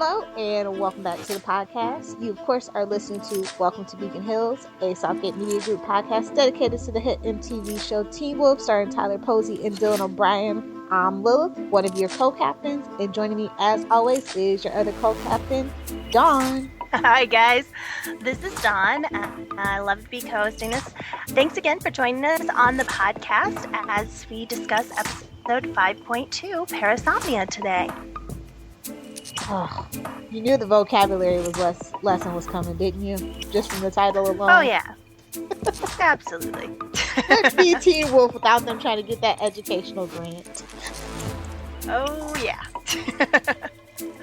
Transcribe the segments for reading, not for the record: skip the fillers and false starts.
Hello, and welcome back to the podcast. You, of course, are listening to Welcome to Beacon Hills, a Southgate Media Group podcast dedicated to the hit MTV show Teen Wolf, starring Tyler Posey and Dylan O'Brien. I'm Lilith, one of your co-captains, and joining me, as always, is your other co-captain, Dawn. Hi, guys. This is Dawn. I love to be co-hosting this. Thanks again for joining us on the podcast as we discuss episode 5.2, Parasomnia, today. Oh, you knew the vocabulary lesson was coming, didn't you? Just from the title alone. Oh, yeah. Absolutely. Let's be Teen Wolf without them trying to get that educational grant. Oh, yeah.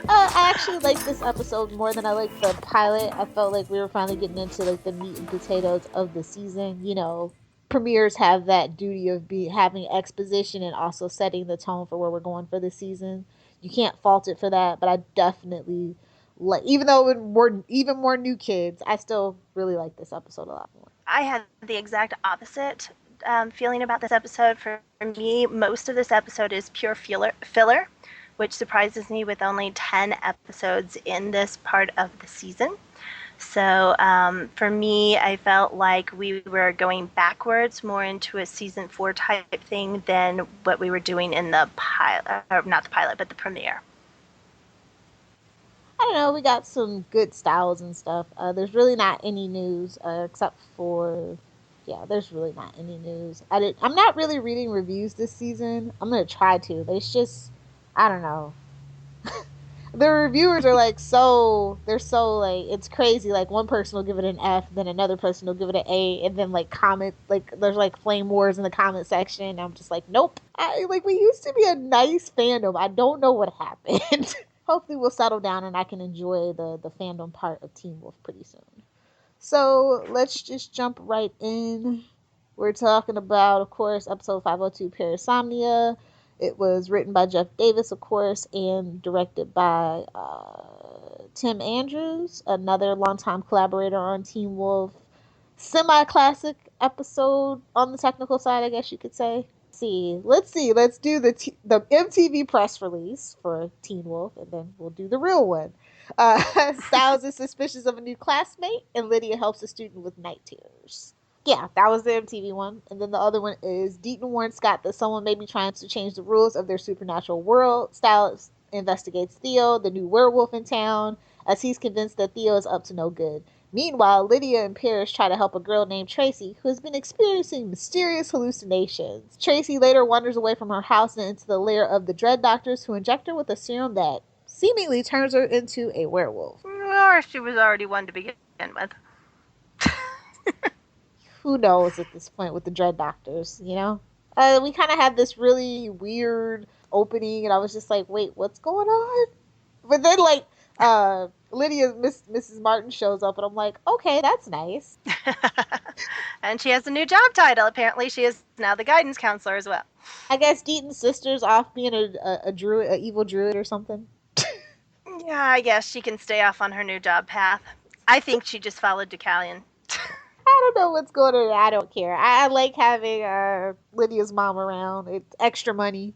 I actually like this episode more than I like the pilot. I felt like we were finally getting into like the meat and potatoes of the season. You know, premieres have that duty of having exposition and also setting the tone for where we're going for the season. You can't fault it for that, but I definitely like, even though we're even more new kids, I still really like this episode a lot more. I had the exact opposite feeling about this episode. For me, most of this episode is pure filler, which surprises me with only 10 episodes in this part of the season. So for me, I felt like we were going backwards more into a season 4 type thing than what we were doing in the pilot, or not the pilot, but the premiere. I don't know, we got some good styles and stuff. There's really not any news except for, there's really not any news. I'm not really reading reviews this season. I'm going to try to, but it's just, I don't know. The reviewers are like, it's crazy. Like, one person will give it an F, then another person will give it an A, and then like comment, like there's like flame wars in the comment section. And I'm just like, nope. We used to be a nice fandom. I don't know what happened. Hopefully we'll settle down and I can enjoy the fandom part of Teen Wolf pretty soon. So let's just jump right in. We're talking about, of course, episode 502, Parasomnia. It was written by Jeff Davis, of course, and directed by Tim Andrews, another longtime collaborator on Teen Wolf. Semi-classic episode on the technical side, I guess you could say. Let's do the MTV press release for Teen Wolf, and then we'll do the real one. Styles is suspicious of a new classmate, and Lydia helps a student with night terrors. Yeah, that was the MTV one. And then the other one is Deaton warns Scott that someone may be trying to change the rules of their supernatural world. Styles investigates Theo, the new werewolf in town, as he's convinced that Theo is up to no good. Meanwhile, Lydia and Parrish try to help a girl named Tracy, who has been experiencing mysterious hallucinations. Tracy later wanders away from her house and into the lair of the Dread Doctors, who inject her with a serum that seemingly turns her into a werewolf. Or she was already one to begin with. Who knows at this point with the Dread Doctors, you know? We kind of had this really weird opening, and I was just like, wait, what's going on? But then, Lydia, Mrs. Martin shows up, and I'm like, okay, that's nice. And she has a new job title. Apparently, she is now the guidance counselor as well. I guess Deaton's sister's off being a druid, an evil druid or something. Yeah, I guess she can stay off on her new job path. I think she just followed Deucalion. I don't know what's going on. I don't care. I like having Lydia's mom around. It's extra money.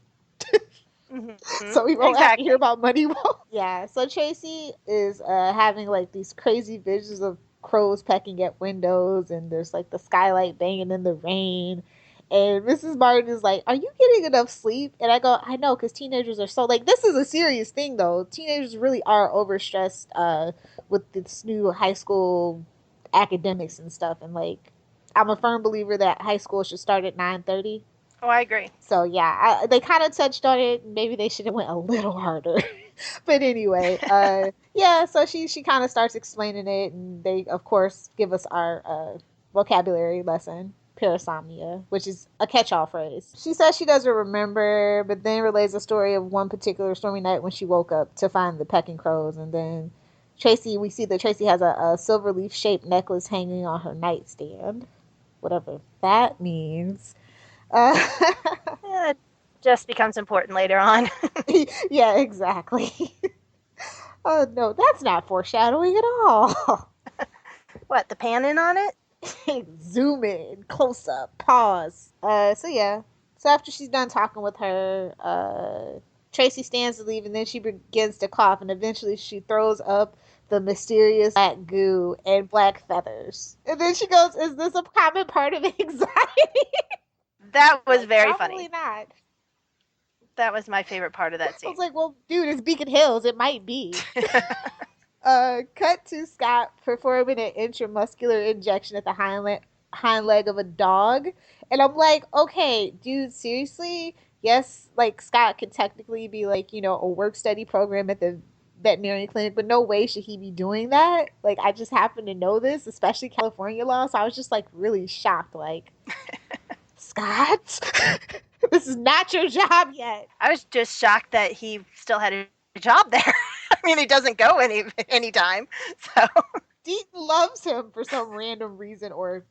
Mm-hmm. So we won't have to hear about money. Yeah, so Tracy is having like these crazy visions of crows pecking at windows, and there's like the skylight banging in the rain. And Mrs. Martin is like, are you getting enough sleep? And I go, I know, because teenagers are so, like, this is a serious thing, though. Teenagers really are overstressed with this new high school academics and stuff. And, like, I'm a firm believer that high school should start at 9:30. Oh, I agree. So, yeah, they kind of touched on it. Maybe they should have went a little harder. But anyway, yeah, so she kind of starts explaining it. And they, of course, give us our vocabulary lesson. Parasomnia, which is a catch-all phrase. She says she doesn't remember, but then relays a story of one particular stormy night when she woke up to find the pecking crows. And then we see that Tracy has a silver leaf-shaped necklace hanging on her nightstand. Whatever that means. It just becomes important later on. Yeah, exactly. Oh, no, that's not foreshadowing at all. What, the panning on it? Zoom in, close up, pause. So after she's done talking with her, Tracy stands to leave, and then she begins to cough, and eventually she throws up the mysterious black goo and black feathers. And then she goes, "Is this a common part of anxiety?" That was like, very probably funny. Not. That was my favorite part of that scene. I was like, well, dude, it's Beacon Hills. It might be. Cut to Scott performing an intramuscular injection at the hind leg of a dog. And I'm like, okay, dude, seriously? Yes, like Scott could technically be like, a work study program at the veterinary clinic, but no way should he be doing that. Like, I just happen to know this, especially California law. So I was just like really shocked. Like, Scott, this is not your job yet. I was just shocked that he still had a job there. I mean, he doesn't go anytime. So Deaton loves him for some random reason, or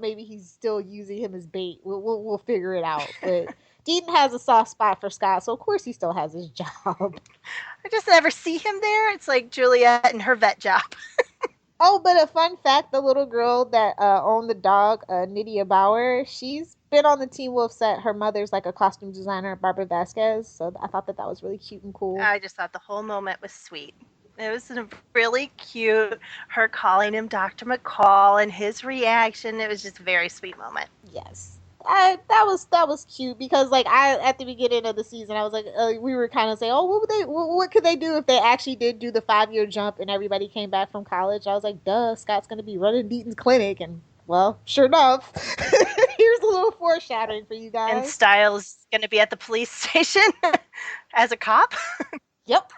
maybe he's still using him as bait. We'll figure it out. But Deaton has a soft spot for Scott, so of course he still has his job. I just never see him there. It's like Juliet and her vet job. Oh, but a fun fact: the little girl that owned the dog, Nydia Bauer, she's been on the Teen Wolf set. Her mother's like a costume designer, Barbara Vasquez. So I thought that was really cute and cool. I just thought the whole moment was sweet. It was really cute. Her calling him Dr. McCall and his reaction. It was just a very sweet moment. Yes. That was cute because like at the beginning of the season I was like we were kind of saying, oh, what could they do if they actually did do the 5-year jump and everybody came back from college. I was like, duh, Scott's gonna be running Deaton's clinic, and well, sure enough, here's a little foreshadowing for you guys. And Styles gonna be at the police station as a cop. Yep.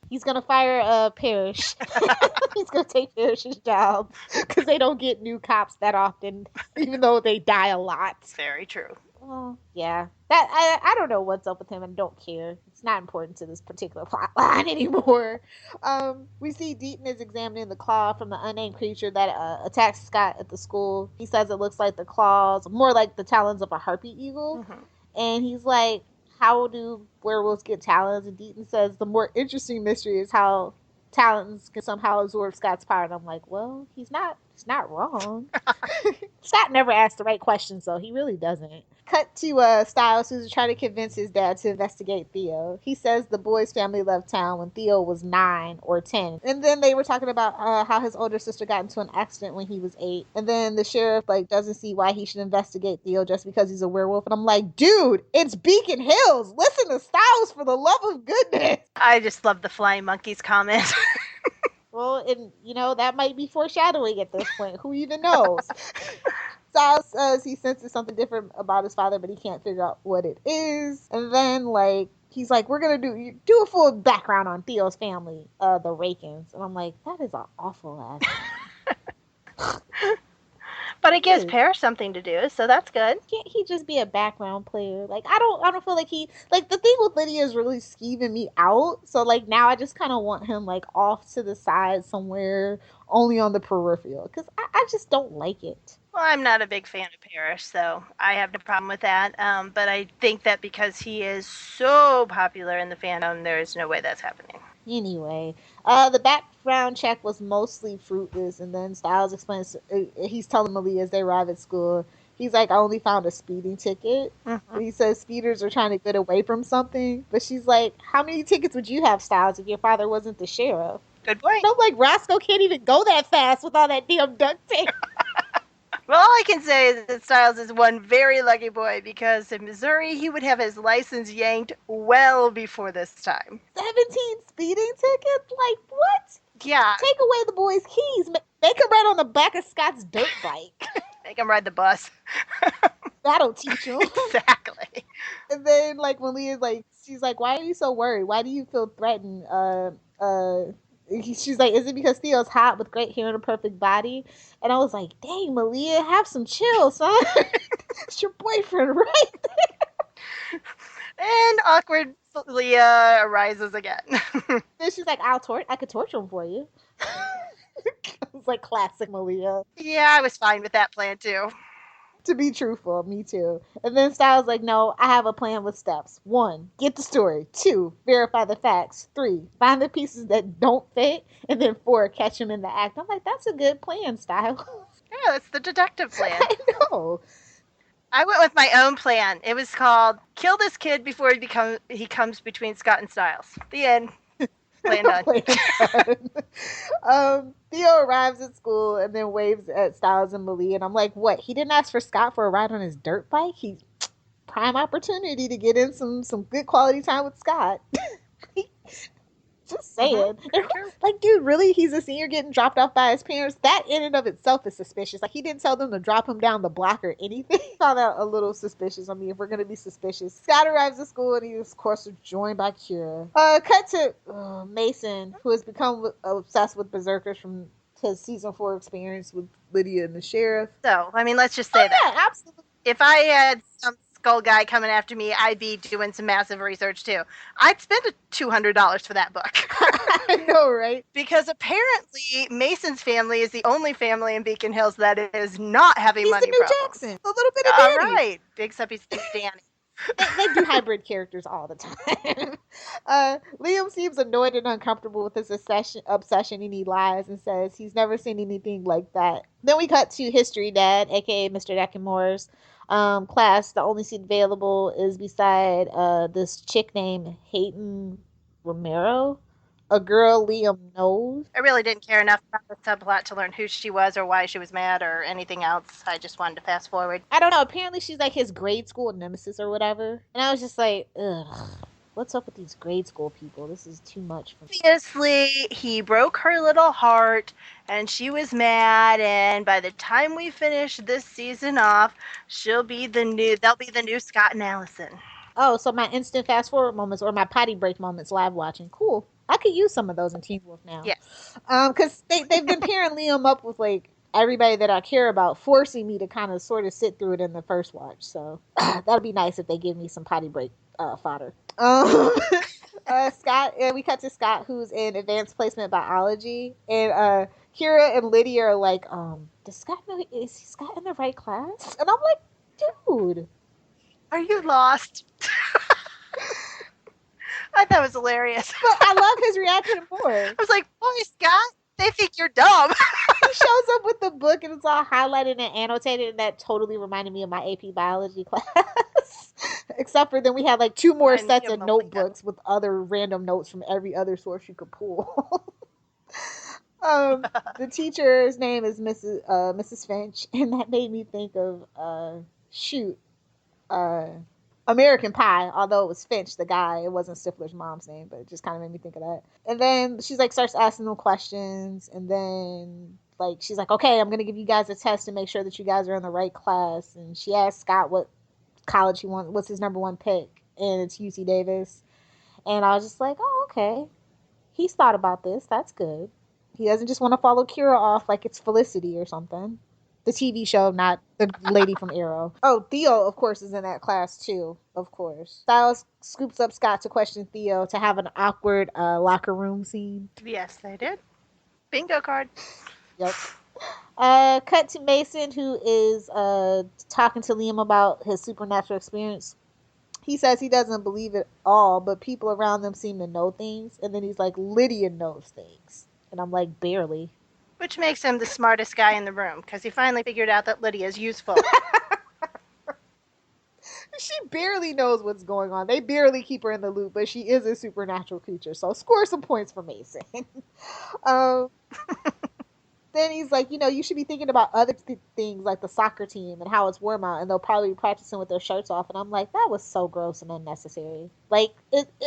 He's gonna fire Parrish. He's gonna take Parrish's job because they don't get new cops that often, even though they die a lot. Very true. Well, yeah. That I don't know what's up with him and don't care. It's not important to this particular plot line anymore. We see Deaton is examining the claw from the unnamed creature that attacks Scott at the school. He says it looks like the claws, more like the talons of a harpy eagle. Mm-hmm. And he's like, how do werewolves get talons? And Deaton says the more interesting mystery is how talons can somehow absorb Scott's power. And I'm like, well, he's not wrong. Scott never asks the right questions, though. He really doesn't. Cut to Styles, who's trying to convince his dad to investigate Theo. He says the boy's family left town when Theo was 9 or 10. And then they were talking about how his older sister got into an accident when he was 8. And then the sheriff doesn't see why he should investigate Theo just because he's a werewolf. And I'm like, dude, it's Beacon Hills. Listen to Styles, for the love of goodness. I just love the flying monkeys comment. Well, and that might be foreshadowing at this point. Who even knows? Styles says he senses something different about his father, but he can't figure out what it is. And then, he's like, we're going to do a full background on Theo's family, the Rakins. And I'm like, that is an awful ass name. But it gives Parrish something to do, so that's good. Can't he just be a background player? I don't feel like he, the thing with Lydia is really skeeving me out. So, now I just kind of want him, off to the side somewhere, only on the peripheral. Because I just don't like it. Well, I'm not a big fan of Parrish, so I have no problem with that. But I think that because he is so popular in the fandom, there's no way that's happening. Anyway, the background check was mostly fruitless, and then Styles explains, he's telling Malia as they arrive at school, he's like, I only found a speeding ticket. Mm-hmm. And he says speeders are trying to get away from something, but she's like, how many tickets would you have, Styles, if your father wasn't the sheriff? Good point. I'm like, Roscoe can't even go that fast with all that damn duct tape. Well, all I can say is that Styles is one very lucky boy, because in Missouri, he would have his license yanked well before this time. 17 speeding tickets? What? Yeah. Take away the boy's keys. Make him ride on the back of Scott's dirt bike. Make him ride the bus. That'll teach him. Exactly. And then, when Leah's she's like, why are you so worried? Why do you feel threatened? She's like, is it because Theo's hot with great hair and a perfect body? And I was like, dang, Malia, have some chill, son. It's your boyfriend right there. And awkward Leah arises again. Then she's like, I could torture him for you. It was like classic Malia. Yeah, I was fine with that plan too. To be truthful, me too. And then Styles like, no, I have a plan with steps. 1, get the story. 2, verify the facts. 3, find the pieces that don't fit. And then 4, catch him in the act. I'm like, that's a good plan, Styles. Yeah, that's the detective plan. I know. I went with my own plan. It was called "Kill This Kid Before he comes between Scott and Styles." The end. Plan done. Theo arrives at school and then waves at Styles and Malie, and I'm like, what? He didn't ask for Scott for a ride on his dirt bike? He prime opportunity to get in some good quality time with Scott. Just saying. Like, dude, really? He's a senior getting dropped off by his parents? That in and of itself is suspicious. Like, he didn't tell them to drop him down the block or anything. Found out a little suspicious. I mean, if we're going to be suspicious. Scott arrives at school and he, of course, is joined by Kira. Cut to Mason, who has become obsessed with Berserkers from his season 4 experience with Lydia and the sheriff. So, I mean, let's just say that. Yeah, absolutely. If I had some skull guy coming after me, I'd be doing some massive research too. I'd spend $200 for that book. I know, right? Because apparently Mason's family is the only family in Beacon Hills that is not having money problems. He's the new Jackson. A little bit of Danny. All right. Except he's Danny. They do hybrid characters all the time. Liam seems annoyed and uncomfortable with his obsession, and he lies and says he's never seen anything like that. Then we cut to History Dad, aka Mr. Deckenmore's class. The only seat available is beside this chick named Hayden Romero, a girl Liam knows. I really didn't care enough about the subplot to learn who she was or why she was mad or anything else. I just wanted to fast forward. I don't know. Apparently she's like his grade school nemesis or whatever. And I was just like, ugh. What's up with these grade school people? This is too much for me. Obviously, he broke her little heart, and she was mad, and by the time we finish this season off, they'll be the new Scott and Allison. Oh, so my instant fast forward moments or my potty break moments live watching. Cool. I could use some of those in Teen Wolf now. Yes. Because they've been pairing Liam up with, like, everybody that I care about, forcing me to kind of sort of sit through it in the first watch. So that'll be nice if they give me some potty break fodder. Scott, we cut to Scott, who's in advanced placement biology, and Kira and Lydia are like, does Scott know, is Scott in the right class? And I'm like, dude, are you lost? I thought it was hilarious. But I love his reaction more. I was like, boy, Scott, they think you're dumb. He shows up with the book and it's all highlighted and annotated, and that totally reminded me of my AP biology class. Except for then we had like 2 more sets of notebooks with other random notes from every other source you could pull. The teacher's name is Mrs. Finch, and that made me think of American Pie, although it was Finch, the guy. It wasn't Stifler's mom's name, but it just kind of made me think of that. And then she's like starts asking them questions, and then like she's like, okay, I'm gonna give you guys a test to make sure that you guys are in the right class. And she asked Scott what college he wants, what's his number 1 pick, and it's UC Davis. And I was just like, oh, okay, he's thought about this. That's good. He doesn't just want to follow Kira off like it's Felicity or something. The TV show, not the lady from Arrow. Oh, Theo, of course, is in that class, too. Of course. Styles scoops up Scott to question Theo to have an awkward locker room scene. Yes, they did. Bingo card. Yep. Cut to Mason, who is talking to Liam about his supernatural experience. He says he doesn't believe it all, but people around them seem to know things. And then he's like, Lydia knows things. And I'm like, barely. Which makes him the smartest guy in the room, because he finally figured out that Lydia is useful. She barely knows what's going on. They barely keep her in the loop, but she is a supernatural creature. So score some points for Mason. Then he's like, you should be thinking about other things like the soccer team and how it's warm out, and they'll probably be practicing with their shirts off. And I'm like, that was so gross and unnecessary. Like,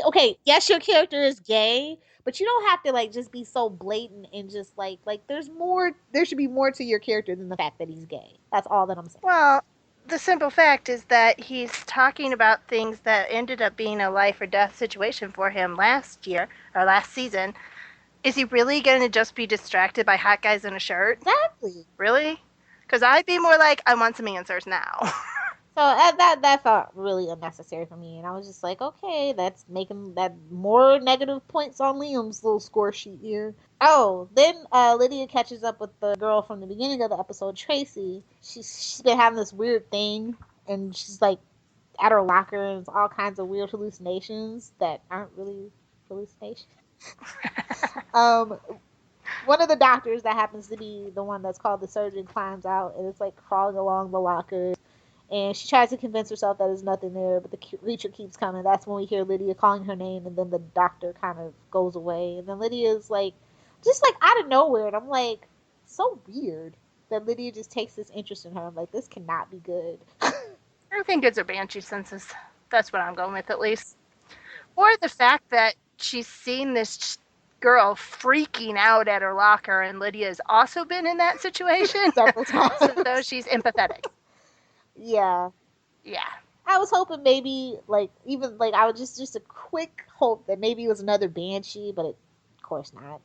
okay, yes, your character is gay, but you don't have to like just be so blatant and just like there's more. There should be more to your character than the fact that he's gay. That's all that I'm saying. Well, the simple fact is that he's talking about things that ended up being a life or death situation for him last season. Is he really going to just be distracted by hot guys in a shirt? Exactly. Really? Because I'd be more like, I want some answers now. So that felt really unnecessary for me, and I was just like, okay, that's making that more negative points on Liam's little score sheet here. Oh, then Lydia catches up with the girl from the beginning of the episode, Tracy. She's been having this weird thing, and she's like at her locker, and it's all kinds of weird hallucinations that aren't really hallucinations. One of the doctors that happens to be the one that's called the surgeon climbs out, and it's like crawling along the locker, And she tries to convince herself that there's nothing there, but the creature keeps coming. That's when we hear Lydia calling her name, and then the doctor kind of goes away. And then Lydia's like, just like out of nowhere. And I'm like, so weird that Lydia just takes this interest in her. I'm like, this cannot be good. I think it's her banshee senses. That's what I'm going with, at least. Or the fact that she's seen this girl freaking out at her locker, and Lydia has also been in that situation. Several times. So she's empathetic. Yeah. Yeah. I was hoping maybe, like, even, like, I was just a quick hope that maybe it was another banshee, but of course not.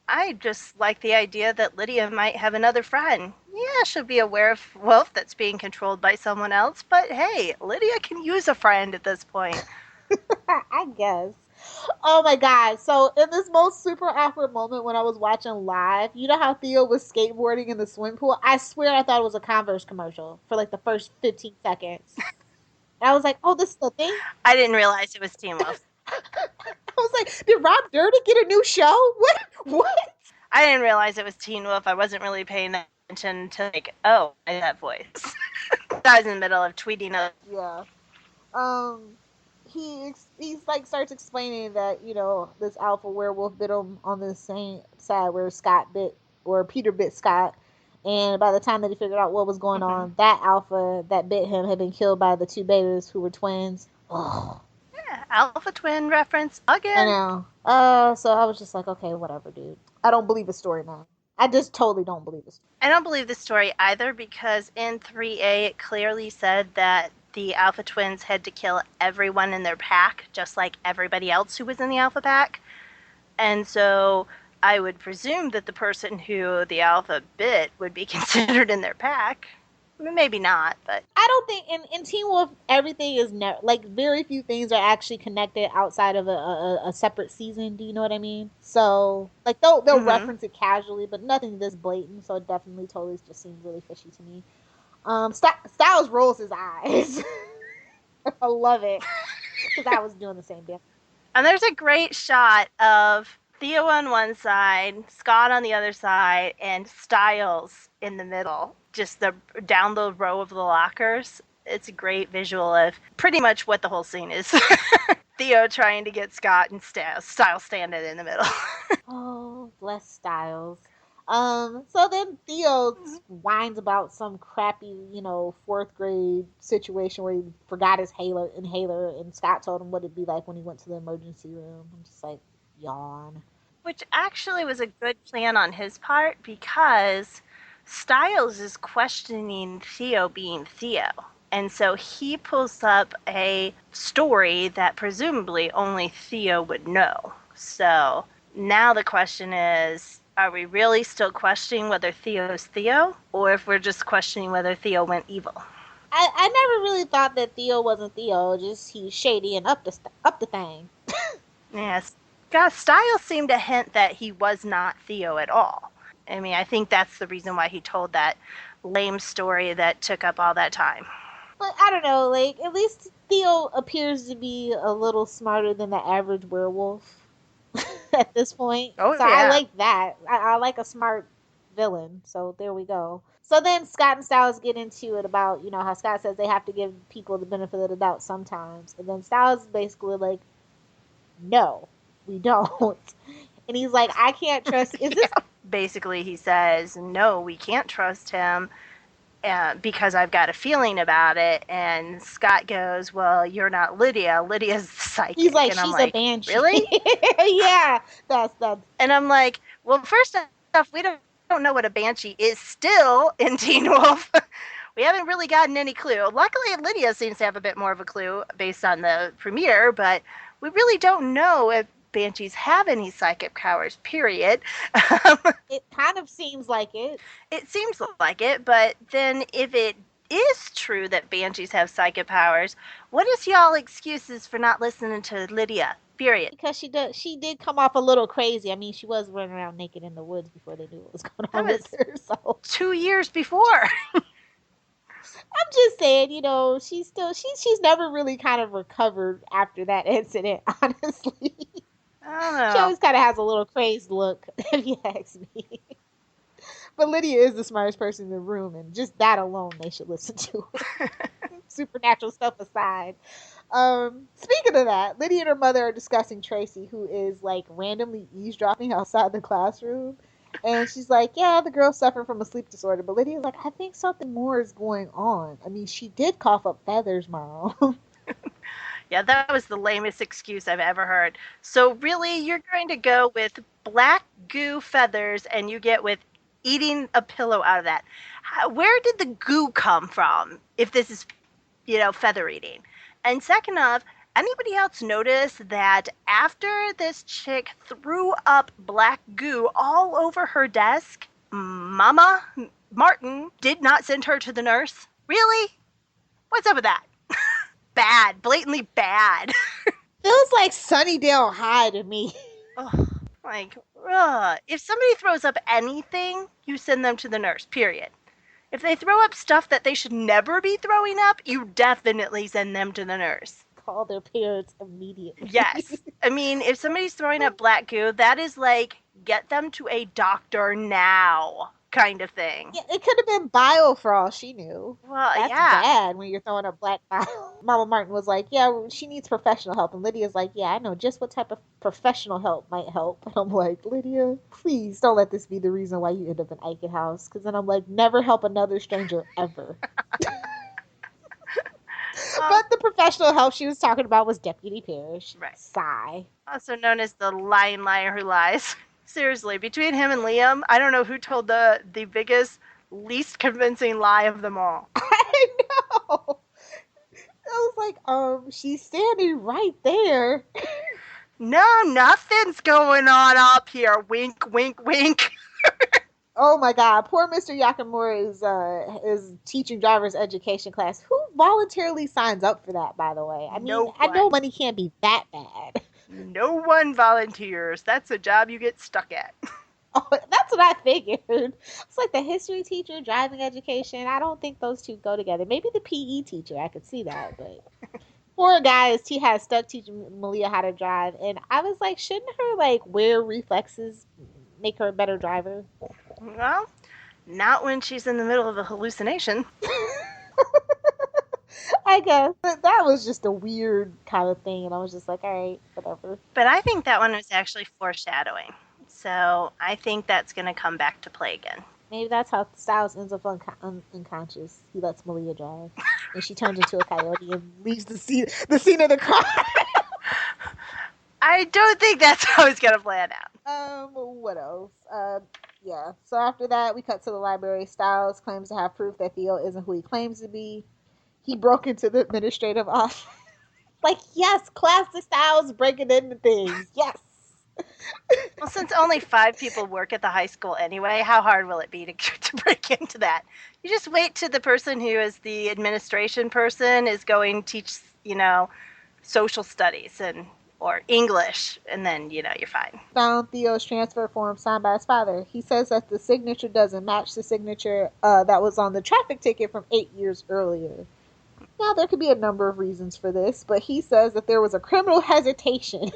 I just like the idea that Lydia might have another friend. Yeah, she'll be aware of wealth that's being controlled by someone else, but hey, Lydia can use a friend at this point. I guess. Oh my god. So in this most super awkward moment when I was watching live, you know how Theo was skateboarding in the swimming pool? I swear I thought it was a Converse commercial for like the first 15 seconds. And I was like, oh, this is the thing? I didn't realize it was Teen Wolf. I was like, did Rob Dyrdek get a new show? What? I didn't realize it was Teen Wolf. I wasn't really paying attention to, like, oh, I know that voice. I was in the middle of tweeting a... Yeah. He's like starts explaining that, you know, this alpha werewolf bit him on the same side where Peter bit Scott, and by the time that he figured out what was going on, that alpha that bit him had been killed by the two betas who were twins. Oh. Yeah, alpha twin reference again. I know. So I was just like, okay, whatever, dude. I don't believe the story now. I just totally don't believe the story. I don't believe the story either, because in 3A it clearly said that the Alpha Twins had to kill everyone in their pack, just like everybody else who was in the Alpha Pack. And so I would presume that the person who the Alpha bit would be considered in their pack. Maybe not, but... I don't think... In Teen Wolf, everything is... like, very few things are actually connected outside of a separate season. Do you know what I mean? So, like, they'll reference it casually, but nothing this blatant. So it definitely totally just seems really fishy to me. Styles rolls his eyes. I love it. Because I was doing the same thing. And there's a great shot of Theo on one side, Scott on the other side, and Styles in the middle. Just down the row of the lockers. It's a great visual of pretty much what the whole scene is. Theo trying to get Scott and Styles standing in the middle. Oh, bless Styles. So then Theo whines about some crappy, you know, 4th grade situation where he forgot his inhaler, and Scott told him what it'd be like when he went to the emergency room. I'm just like, yawn. Which actually was a good plan on his part, because Styles is questioning Theo being Theo. And so he pulls up a story that presumably only Theo would know. So now the question is, are we really still questioning whether Theo's Theo, or if we're just questioning whether Theo went evil? I never really thought that Theo wasn't Theo, just he's shady and up the thing. Yes. God, Styles seemed to hint that he was not Theo at all. I mean, I think that's the reason why he told that lame story that took up all that time. But I don't know, like, at least Theo appears to be a little smarter than the average werewolf. At this point. Oh, so yeah. I like that. I like a smart villain. So there we go. So then Scott and Styles get into it about, you know, how Scott says they have to give people the benefit of the doubt sometimes. And then Styles is basically like, no, we don't. And he's like, I can't trust... Is this... Basically, he says, no, we can't trust him because I've got a feeling about it. And Scott goes, well, you're not Lydia. Lydia's psychic. He's like, and she's I'm like, a banshee. Really? Yeah. That's... And I'm like, well, first off, we don't know what a banshee is still in Teen Wolf. We haven't really gotten any clue. Luckily, Lydia seems to have a bit more of a clue based on the premiere, but we really don't know if banshees have any psychic powers, period. It kind of seems like it. It seems like it, but then if it is true that banshees have psychic powers, what is y'all excuses for not listening to Lydia, period? Because she did come off a little crazy. I mean, she was running around naked in the woods before they knew what was going on with her. So 2 years before. I'm just saying, you know, she's never really kind of recovered after that incident, honestly. I don't know. She always kind of has a little crazed look, if you ask me. But Lydia is the smartest person in the room, and just that alone, they should listen to her. Supernatural stuff aside. Speaking of that, Lydia and her mother are discussing Tracy, who is like randomly eavesdropping outside the classroom. And she's like, yeah, the girl's suffering from a sleep disorder. But Lydia's like, I think something more is going on. I mean, she did cough up feathers, Mom. Yeah, that was the lamest excuse I've ever heard. So really, you're going to go with black goo feathers and you get with eating a pillow out of that. Where did the goo come from if this is, feather eating? And second off, anybody else notice that after this chick threw up black goo all over her desk, Mama Martin did not send her to the nurse? Really? What's up with that? Bad, blatantly bad. Feels like Sunnydale High to me. Oh, if somebody throws up anything, you send them to the nurse, period. If they throw up stuff that they should never be throwing up, you definitely send them to the nurse. Call their parents immediately. Yes. I mean, if somebody's throwing up black goo, that is like, get them to a doctor now kind of thing. Yeah, it could have been bile for all she knew. Well, that's bad when you're throwing up black bile. Mama Martin was like, yeah, she needs professional help. And Lydia's like, yeah, I know just what type of professional help might help. And I'm like, Lydia, please don't let this be the reason why you end up in Aiken House. Because then I'm like, never help another stranger ever. But the professional help she was talking about was Deputy Parrish. Right. Sigh. Also known as the lying liar who lies. Seriously, between him and Liam, I don't know who told the biggest, least convincing lie of them all. I know. I was like, she's standing right there. No, nothing's going on up here. Wink, wink, wink. Oh my God! Poor Mr. Yakamura is teaching driver's education class. Who voluntarily signs up for that? By the way, I mean, I know money can't be that bad. No one volunteers. That's a job you get stuck at. Oh, that's what I figured. It's like the history teacher, driving education. I don't think those two go together. Maybe the PE teacher. I could see that, but poor guy is has stuck teaching Malia how to drive, and I was like, shouldn't her like wear reflexes make her a better driver? Well, not when she's in the middle of a hallucination. I guess. But that was just a weird kind of thing, and I was just like, all right, whatever. But I think that one was actually foreshadowing. So I think that's going to come back to play again. Maybe that's how Styles ends up unconscious. He lets Malia drive, and she turns into a coyote and leaves the scene of the crime. I don't think that's how it's going to play it out. What else? Yeah. So after that, we cut to the library. Styles claims to have proof that Theo isn't who he claims to be. He broke into the administrative office. Like, yes, classic Styles breaking into things. Yes. Well, since only 5 people work at the high school anyway, how hard will it be to break into that? You just wait till the person who is the administration person is going to teach, social studies or English, and then, you're fine. Found Theo's transfer form signed by his father. He says that the signature doesn't match the signature that was on the traffic ticket from 8 years earlier. Now, there could be a number of reasons for this, but he says that there was a criminal hesitation,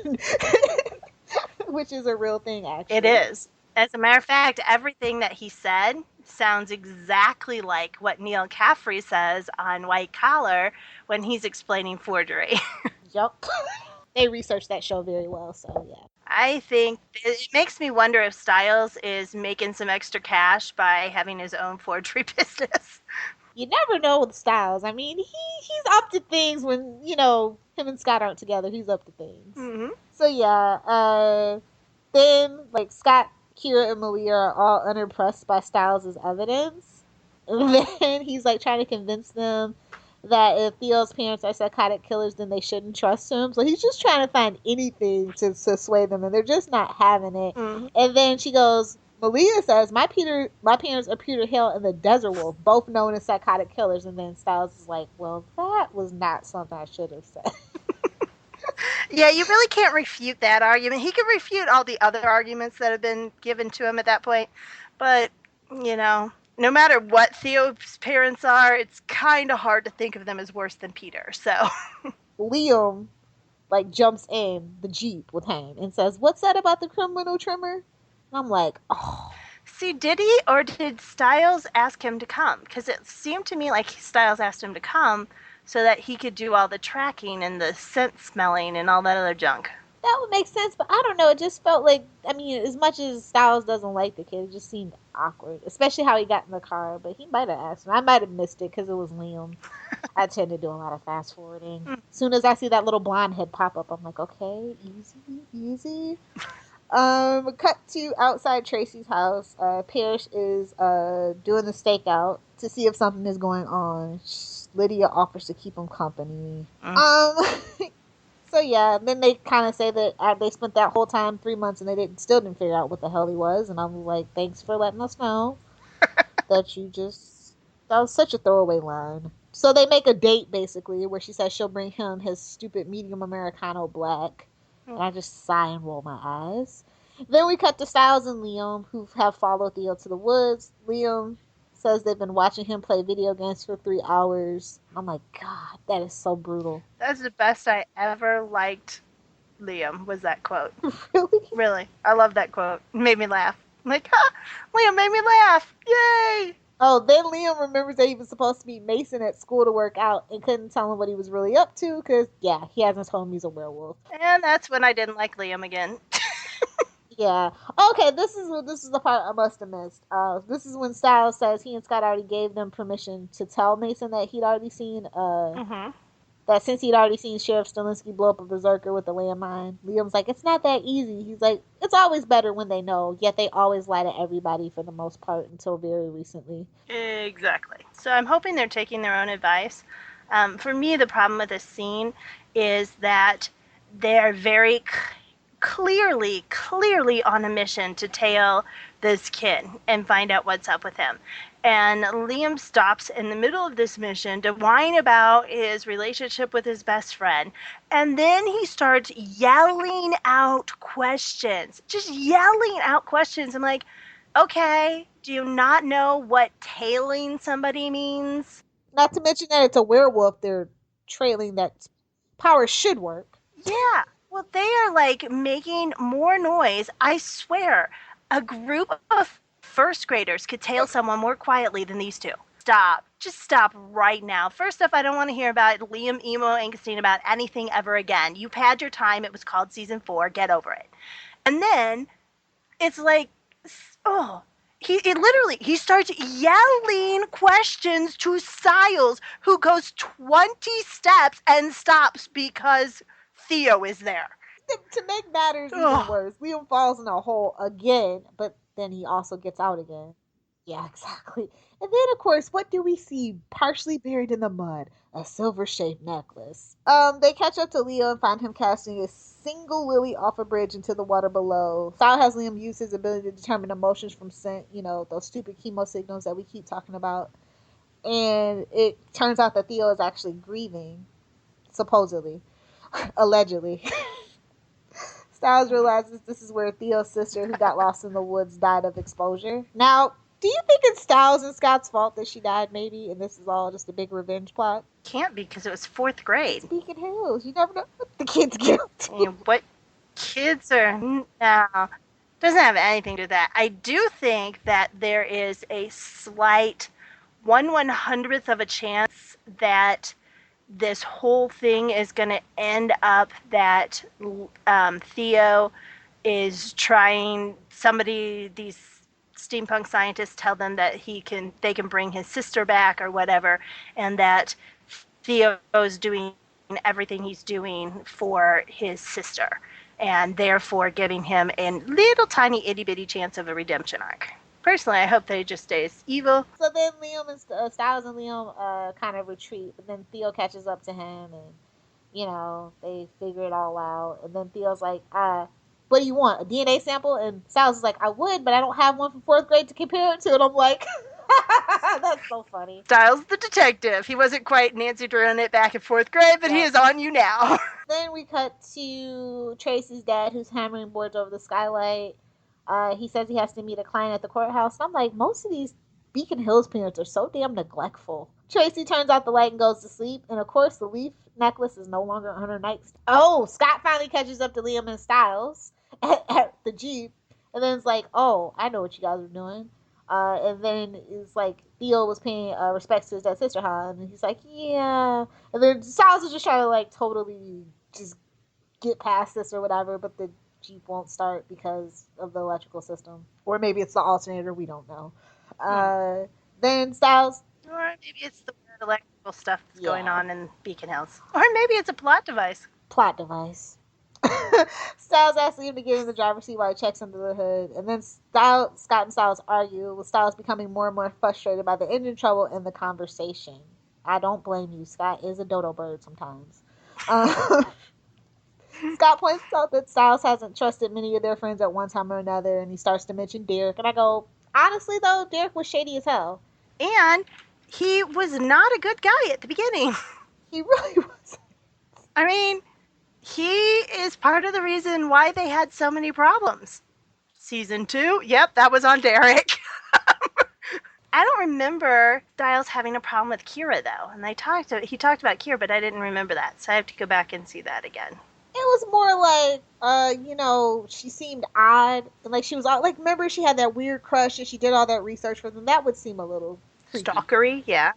which is a real thing, actually. It is. As a matter of fact, everything that he said sounds exactly like what Neil Caffrey says on White Collar when he's explaining forgery. Yup. They researched that show very well, so yeah. I think it makes me wonder if Styles is making some extra cash by having his own forgery business. You never know with Styles. I mean, he's up to things when, him and Scott aren't together. He's up to things. Mm-hmm. So yeah, then Scott, Kira, and Malia are all unimpressed by Styles' evidence. And then he's trying to convince them that if Theo's parents are psychotic killers, then they shouldn't trust him. So he's just trying to find anything to sway them, and they're just not having it. Mm-hmm. And then she goes, Malia says, my parents are Peter Hill and the Desert Wolf, both known as psychotic killers. And then Styles is like, well, that was not something I should have said. Yeah, you really can't refute that argument. He can refute all the other arguments that have been given to him at that point. But, no matter what Theo's parents are, it's kind of hard to think of them as worse than Peter. So Liam, jumps in the Jeep with him and says, what's that about the criminal trimmer? And I'm like, oh. See, did he, or did Styles ask him to come? Because it seemed to me like Styles asked him to come so that he could do all the tracking and the scent smelling and all that other junk. That would make sense, but I don't know. It just felt like, I mean, as much as Styles doesn't like the kid, it just seemed awkward, especially how he got in the car. But he might have asked him. I might have missed it because it was Liam. I tend to do a lot of fast forwarding. As soon as I see that little blonde head pop up, I'm like, okay, easy, easy. Cut to outside Tracy's house. Parrish is doing the stakeout to see if something is going on. Lydia offers to keep him company. So yeah, then they kind of say that they spent that whole time, 3 months, and they still didn't figure out what the hell he was. And I'm like, thanks for letting us know that you just, that was such a throwaway line. So they make a date basically where she says she'll bring him his stupid medium Americano black. And I just sigh and roll my eyes. Then we cut to Styles and Liam, who have followed Theo to the woods. Liam says they've been watching him play video games for 3 hours. I'm like, God, that is so brutal. That's the best I ever liked Liam, was that quote. Really? Really. I love that quote. It made me laugh. I'm like, Liam made me laugh. Yay! Oh, then Liam remembers that he was supposed to meet Mason at school to work out and couldn't tell him what he was really up to because, yeah, he hasn't told him he's a werewolf. And that's when I didn't like Liam again. Yeah. Okay, this is the part I must have missed. This is when Styles says he and Scott already gave them permission to tell Mason that he'd already seen, that since he'd already seen Sheriff Stilinski blow up a berserker with a landmine. Liam's like, it's not that easy. He's like, it's always better when they know, yet they always lie to everybody for the most part until very recently. Exactly. So I'm hoping they're taking their own advice. For me, the problem with this scene is that they're very clearly on a mission to tail this kid and find out what's up with him. And Liam stops in the middle of this mission to whine about his relationship with his best friend. And then he starts yelling out questions. Just yelling out questions. I'm like, okay, do you not know what tailing somebody means? Not to mention that it's a werewolf they're trailing that power should work. Yeah. Well, they are like making more noise. I swear, a group of first graders could tail someone more quietly than these two. Stop. Just stop right now. First off, I don't want to hear about Liam emo angsting about anything ever again. You've had your time. It was called season 4. Get over it. And then it's like, he starts yelling questions to Styles, who goes 20 steps and stops because Theo is there. To make matters even worse, Liam falls in a hole again, but then he also gets out again. Yeah, exactly. And then, of course, what do we see partially buried in the mud? A silver-shaped necklace. They catch up to Leo and find him casting a single lily off a bridge into the water below. Sal has Liam use his ability to determine emotions from scent, those stupid chemo signals that we keep talking about. And it turns out that Theo is actually grieving, supposedly, allegedly. Styles realizes this is where Theo's sister, who got lost in the woods, died of exposure. Now, do you think it's Styles and Scott's fault that she died, maybe, and this is all just a big revenge plot? Can't be, because it was 4th grade. Speaking Hills, you never know what the kids get up to. What kids are... No, doesn't have anything to do with that. I do think that there is a slight 1/100th of a chance that this whole thing is going to end up that Theo is trying, these steampunk scientists tell them that they can bring his sister back or whatever, and that Theo's doing everything he's doing for his sister, and therefore giving him a little tiny itty bitty chance of a redemption arc. Personally, I hope they just stays evil. So then Liam and Styles and Liam kind of retreat, but then Theo catches up to him, and they figure it all out. And then Theo's like, "What do you want? A DNA sample?" And Styles is like, "I would, but I don't have one from 4th grade to compare it to." And I'm like, that's so funny. Styles the detective. He wasn't quite Nancy Drew it back in 4th grade, but he is on you now. Then we cut to Tracy's dad, who's hammering boards over the skylight. He says he has to meet a client at the courthouse. And I'm like, most of these Beacon Hills parents are so damn neglectful. Tracy turns out the light and goes to sleep. And of course, the leaf necklace is no longer on her nightstand. Oh, Scott finally catches up to Liam and Styles at the Jeep. And then it's like, oh, I know what you guys are doing. And then it's like Theo was paying respects to his dead sister, huh? And he's like, yeah. And then Styles is just trying to like totally just get past this or whatever, but the Jeep won't start because of the electrical system. Or maybe it's the alternator, we don't know. Then Styles. Or maybe it's the weird electrical stuff that's going on in Beacon Hills. Or maybe it's a plot device. Plot device. Styles asks him to get in the driver's seat while he checks under the hood. And then Scott and Styles argue, with Styles becoming more and more frustrated by the engine trouble and the conversation. I don't blame you. Scott is a dodo bird sometimes. Scott points out that Styles hasn't trusted many of their friends at one time or another, and he starts to mention Derek. And I go, honestly, though, Derek was shady as hell. And he was not a good guy at the beginning. He really was. I mean, he is part of the reason why they had so many problems. Season 2, yep, that was on Derek. I don't remember Styles having a problem with Kira, though. And he talked about Kira, but I didn't remember that. So I have to go back and see that again. It was more like, she seemed odd. And, like, she was, like, remember she had that weird crush and she did all that research for them? That would seem a little creepy. Stalkery, yeah.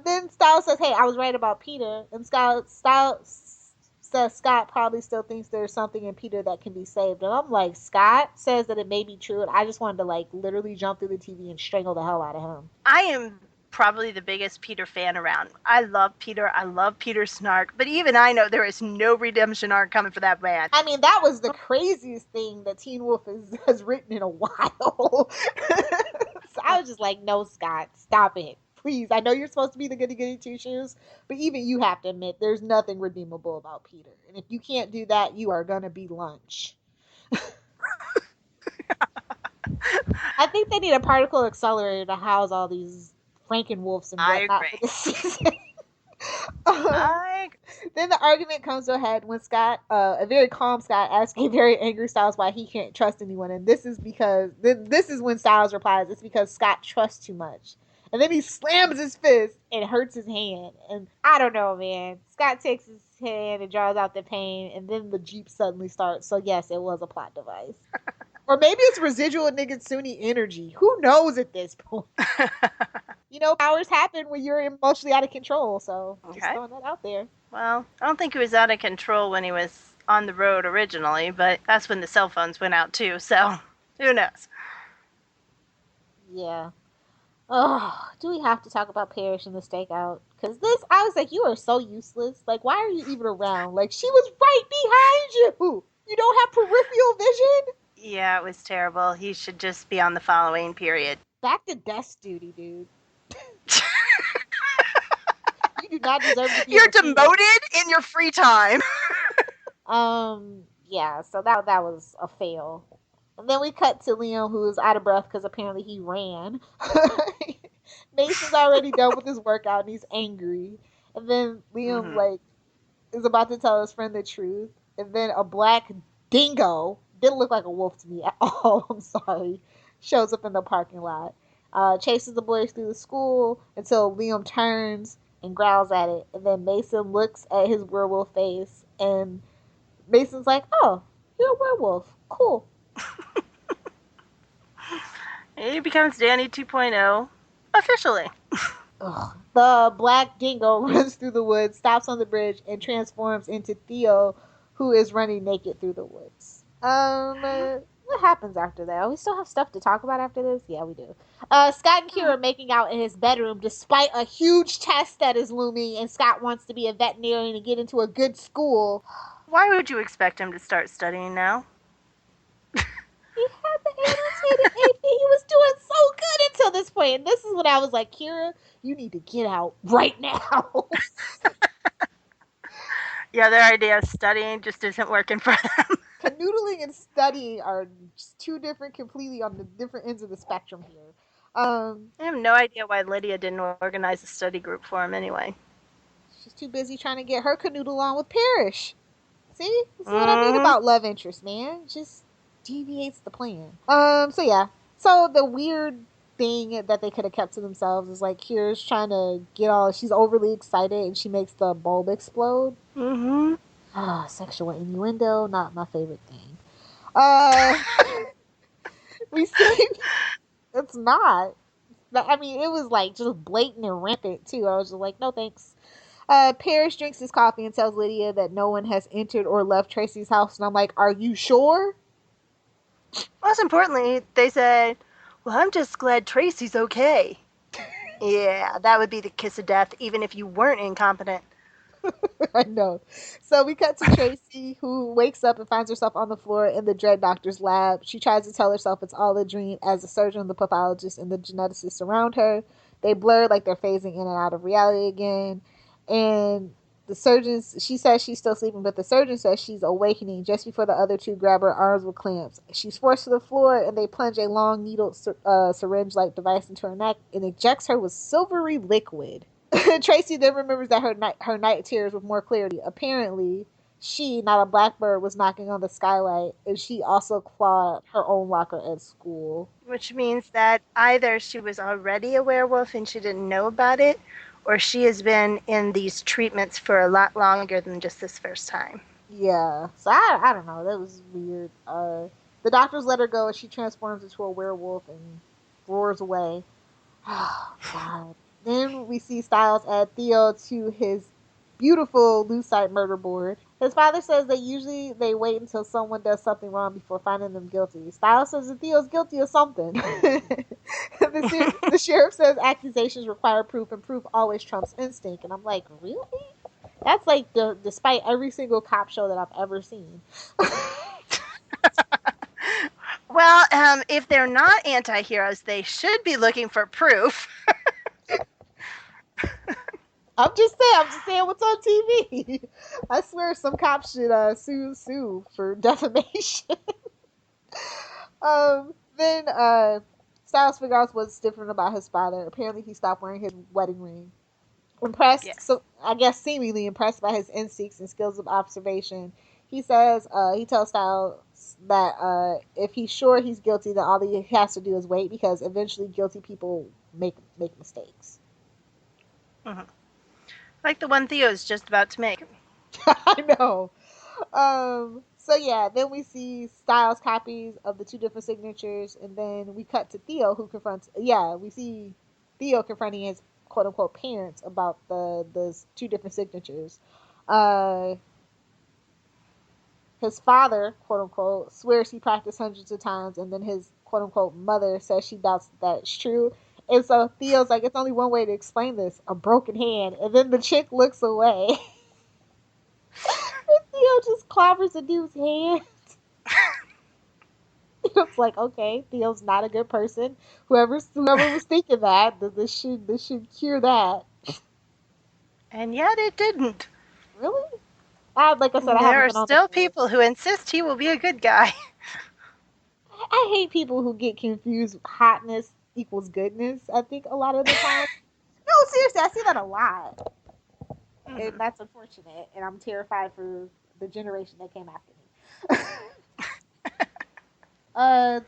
Then Styles says, hey, I was right about Peter. And Styles says Scott probably still thinks there's something in Peter that can be saved. And I'm like, Scott says that it may be true. And I just wanted to, like, literally jump through the TV and strangle the hell out of him. I am probably the biggest Peter fan around. I love Peter. I love Peter's snark. But even I know there is no redemption arc coming for that man. I mean, that was the craziest thing that Teen Wolf has written in a while. So I was just like, no, Scott, stop it. Please. I know you're supposed to be the goody-goody two-shoes, but even you have to admit there's nothing redeemable about Peter. And if you can't do that, you are going to be lunch. I think they need a particle accelerator to house all these Frankenwolves and whatnot for this season. Then the argument comes to a head when Scott, a very calm Scott, asks a very angry Styles why he can't trust anyone. And this is when Styles replies, it's because Scott trusts too much. And then he slams his fist and hurts his hand. And I don't know, man. Scott takes his hand and draws out the pain, and then the Jeep suddenly starts. So yes, it was a plot device. Or maybe it's residual Nigatsuni energy. Who knows at this point? Powers happen when you're emotionally out of control. So just throwing that out there. Well, I don't think he was out of control when he was on the road originally, but that's when the cell phones went out too. So who knows? Yeah. Oh, do we have to talk about Parrish and the stakeout? Because I was like, you are so useless. Like, why are you even around? Like, she was right behind you. You don't have peripheral vision? Yeah, it was terrible. He should just be on the following period. Back to desk duty, dude. You do not deserve to be. You're demoted in your free time. Yeah, so that was a fail. And then we cut to Liam, who is out of breath because apparently he ran. Mason's already done with his workout and he's angry. And then Liam is about to tell his friend the truth. And then a black dingo, didn't look like a wolf to me at all, I'm sorry, shows up in the parking lot. Chases the boys through the school until Liam turns and growls at it. And then Mason looks at his werewolf face and Mason's like, oh, you're a werewolf. Cool. He becomes Danny 2.0 officially. Ugh. The black dingo runs through the woods, stops on the bridge, and transforms into Theo, who is running naked through the woods. What happens after that? We still have stuff to talk about after this? Yeah, we do. Scott and Kira are making out in his bedroom despite a huge test that is looming, and Scott wants to be a veterinarian and get into a good school. Why would you expect him to start studying now? He had the annotated AP. He was doing so good until this point. And this is when I was like, Kira, you need to get out right now. Yeah, their idea of studying just isn't working for them. Canoodling and studying are just two different, completely on the different ends of the spectrum here. I have no idea why Lydia didn't organize a study group for him anyway. She's too busy trying to get her canoodle on with Parrish. See? This is what I mean about love interest, man. Just deviates the plan. So yeah. So the weird thing that they could have kept to themselves is like Kira's trying to she's overly excited and she makes the bulb explode. Sexual innuendo, not my favorite thing. Uh, we see it's not. I mean, it was like just blatant and rampant too. I was just like, no thanks. Parrish drinks his coffee and tells Lydia that no one has entered or left Tracy's house, and I'm like, are you sure? Most importantly, they said, well, I'm just glad Tracy's okay. Yeah, that would be the kiss of death, even if you weren't incompetent. I know. So we cut to Tracy, who wakes up and finds herself on the floor in the Dread Doctor's lab. She tries to tell herself it's all a dream as the surgeon, the pathologist, and the geneticist surround her. They blur like they're phasing in and out of reality again. And the surgeon, she says she's still sleeping, but the surgeon says she's awakening just before the other two grab her arms with clamps. She's forced to the floor, and they plunge a long needle syringe-like device into her neck and ejects her with silvery liquid. Tracy then remembers that her night tears with more clarity. Apparently, she, not a blackbird, was knocking on the skylight, and she also clawed her own locker at school. Which means that either she was already a werewolf and she didn't know about it, or she has been in these treatments for a lot longer than just this first time. Yeah, so I don't know. That was weird. The doctors let her go, and she transforms into a werewolf and roars away. Oh, God. Then we see Styles add Theo to his beautiful lucite murder board. His father says that usually they wait until someone does something wrong before finding them guilty. Styles says that Theo's guilty of something. The sheriff says accusations require proof, and proof always trumps instinct. And I'm like, really? That's like despite every single cop show that I've ever seen. Well, if they're not anti-heroes, they should be looking for proof. I'm just saying what's on TV. I swear some cops should sue for defamation. Then Styles figures out what's different about his father. Apparently he stopped wearing his wedding ring. Impressed, Yes. so I guess seemingly impressed by his instincts and skills of observation. He says, he tells Styles that if he's sure he's guilty, then all he has to do is wait, because eventually guilty people make mistakes. Mm-hmm. Like the one Theo's just about to make. I know. So yeah, then we see Styles copies of the two different signatures, and then we cut to Theo, who confronts. Yeah, we see Theo confronting his quote unquote parents about the two different signatures. Uh, his father, quote unquote, swears he practiced hundreds of times, and then his quote unquote mother says she doubts that's true. And so Theo's like, it's only one way to explain this: a broken hand. And then the chick looks away. Theo just clobbers a dude's hand. It's like, okay, Theo's not a good person. Whoever was thinking that this should cure that. And yet it didn't. Really? Like I said, I There haven't are been on still people who insist he will be a good guy. I hate people who get confused. Hotness equals goodness. I think a lot of the time. No, seriously, I see that a lot, and that's unfortunate. And I'm terrified for the generation that came after me.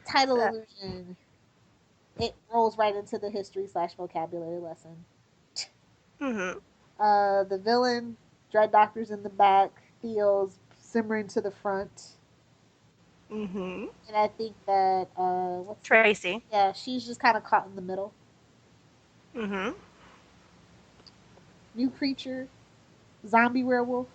Title illusion. It rolls right into the history/vocabulary lesson. Mm-hmm. The villain, Dread Doctor's in the back, Theo's simmering to the front. Mm-hmm. And I think that what's Tracy. Yeah, she's just kind of caught in the middle. Mm-hmm. New creature, zombie werewolf.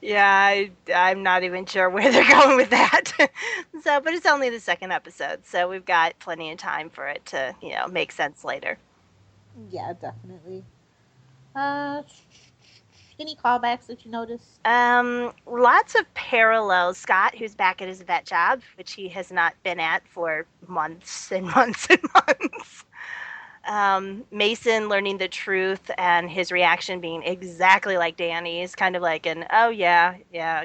Yeah, I'm not even sure where they're going with that. But it's only the second episode, so we've got plenty of time for it to, make sense later. Yeah, definitely. Any callbacks that you noticed? Lots of parallels. Scott, who's back at his vet job, which he has not been at for months and months and months. Mason learning the truth and his reaction being exactly like Danny's, kind of like an, oh yeah,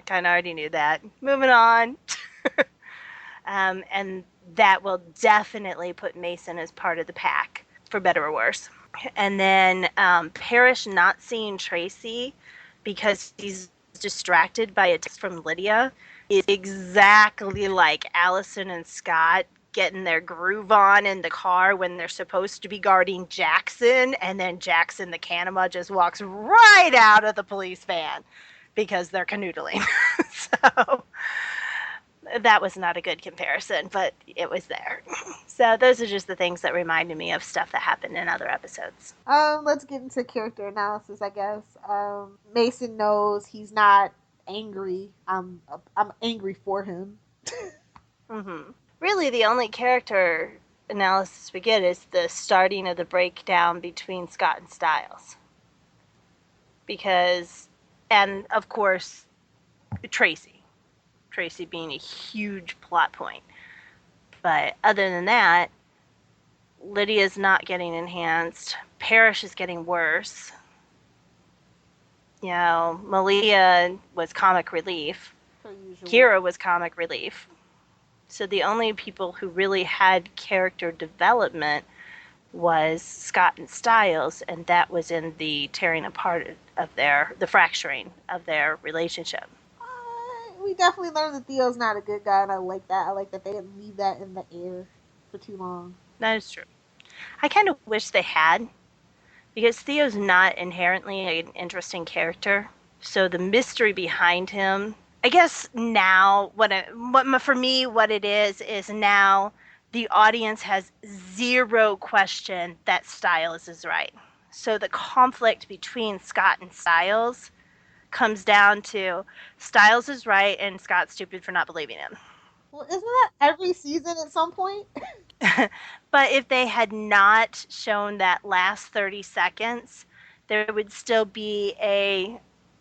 kind of already knew that. Moving on. And that will definitely put Mason as part of the pack, for better or worse. And then Parrish not seeing Tracy because he's distracted by a text from Lydia is exactly like Allison and Scott getting their groove on in the car when they're supposed to be guarding Jackson, and then Jackson the Kanema just walks right out of the police van because they're canoodling. So that was not a good comparison, but it was there. So those are just the things that reminded me of stuff that happened in other episodes. Let's get into character analysis, I guess. Mason knows he's not angry. I'm angry for him. Mm-hmm. Really, the only character analysis we get is the starting of the breakdown between Scott and Stiles. Because, and of course, Tracy. Tracy being a huge plot point. But other than that, Lydia's not getting enhanced. Parrish is getting worse. You know, Malia was comic relief. Kira was comic relief. So the only people who really had character development was Scott and Stiles, and that was in the tearing apart of the fracturing of their relationship. We definitely learned that Theo's not a good guy, and I like that. I like that they didn't leave that in the air for too long. That is true. I kind of wish they had, because Theo's not inherently an interesting character. So the mystery behind him, I guess now, for me, what it is now the audience has zero question that Stiles is right. So the conflict between Scott and Stiles comes down to Stiles is right and Scott's stupid for not believing him. Well, isn't that every season at some point? But if they had not shown that last 30 seconds, there would still be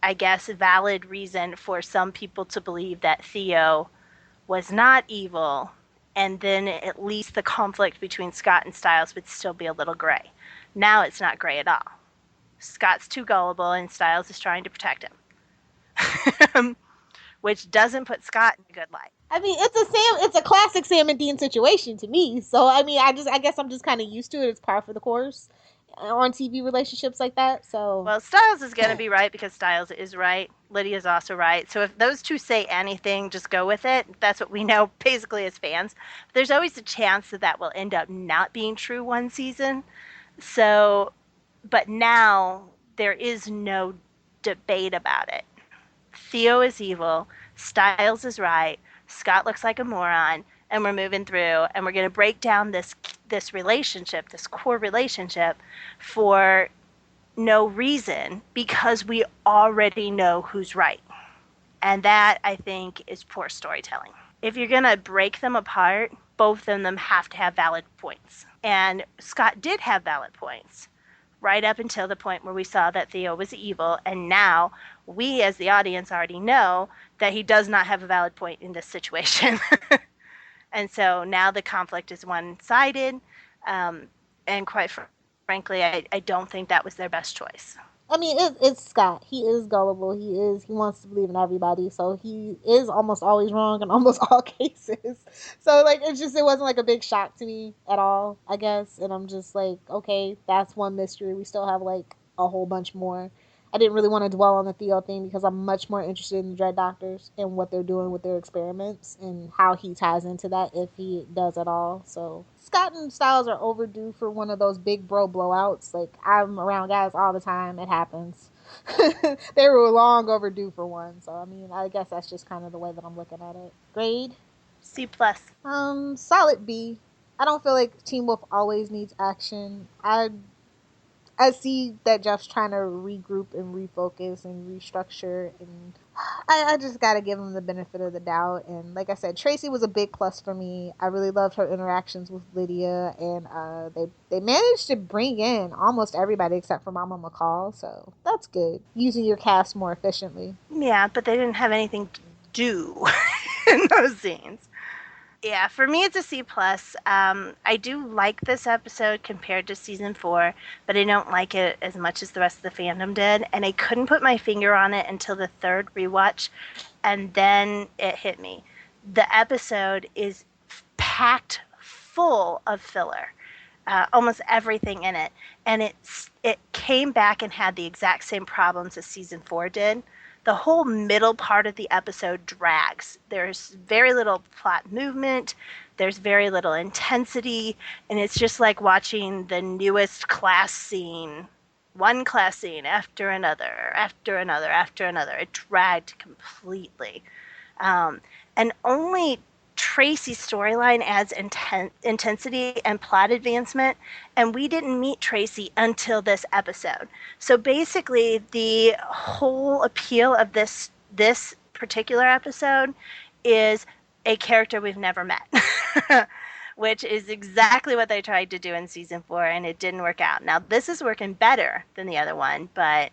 I guess, valid reason for some people to believe that Theo was not evil, and then at least the conflict between Scott and Stiles would still be a little gray. Now it's not gray at all. Scott's too gullible, and Stiles is trying to protect him, which doesn't put Scott in a good light. I mean, it's a classic Sam and Dean situation to me. So I mean, I guess I'm just kind of used to it. It's par for the course on TV relationships like that. So well, Stiles is going to be right because Stiles is right. Lydia's also right. So if those two say anything, just go with it. That's what we know basically as fans. But there's always a chance that will end up not being true one season. So, but now there is no debate about it. Theo is evil. Stiles is right. Scott looks like a moron. And we're moving through, and we're going to break down this relationship, this core relationship, for no reason, because we already know who's right. And that, I think, is poor storytelling. If you're going to break them apart, both of them have to have valid points. And Scott did have valid points, right up until the point where we saw that Theo was evil, and now we, as the audience, already know that he does not have a valid point in this situation. And so now the conflict is one-sided, and quite frankly, I don't think that was their best choice. I mean, it's Scott. He is gullible. He wants to believe in everybody, so he is almost always wrong in almost all cases. So like, it wasn't like a big shock to me at all, I guess. And I'm just like, okay, that's one mystery. We still have like a whole bunch more. I didn't really want to dwell on the Theo thing because I'm much more interested in the Dread Doctors and what they're doing with their experiments and how he ties into that, if he does at all. So Scott and Stiles are overdue for one of those big bro blowouts. Like, I'm around guys all the time. It happens. They were long overdue for one. So, I mean, I guess that's just kind of the way that I'm looking at it. Grade? C+. Solid B. I don't feel like Teen Wolf always needs action. I see that Jeff's trying to regroup and refocus and restructure, and I just gotta give him the benefit of the doubt. And like I said, Tracy was a big plus for me. I really loved her interactions with Lydia, and they managed to bring in almost everybody except for Mama McCall, so that's good. Using your cast more efficiently. Yeah, but they didn't have anything to do in those scenes. Yeah, for me it's a C+. I do like this episode compared to season 4, but I don't like it as much as the rest of the fandom did, and I couldn't put my finger on it until the third rewatch, and then it hit me. The episode is packed full of filler, almost everything in it, and it came back and had the exact same problems as season 4 did. The whole middle part of the episode drags. There's very little plot movement. There's very little intensity, and it's just like watching the newest class scene, one class scene after another, after another, after another. It dragged completely. And only Tracy's storyline adds intensity and plot advancement, and we didn't meet Tracy until this episode. So basically, the whole appeal of this particular episode is a character we've never met, which is exactly what they tried to do in season 4, and it didn't work out. Now, this is working better than the other one, but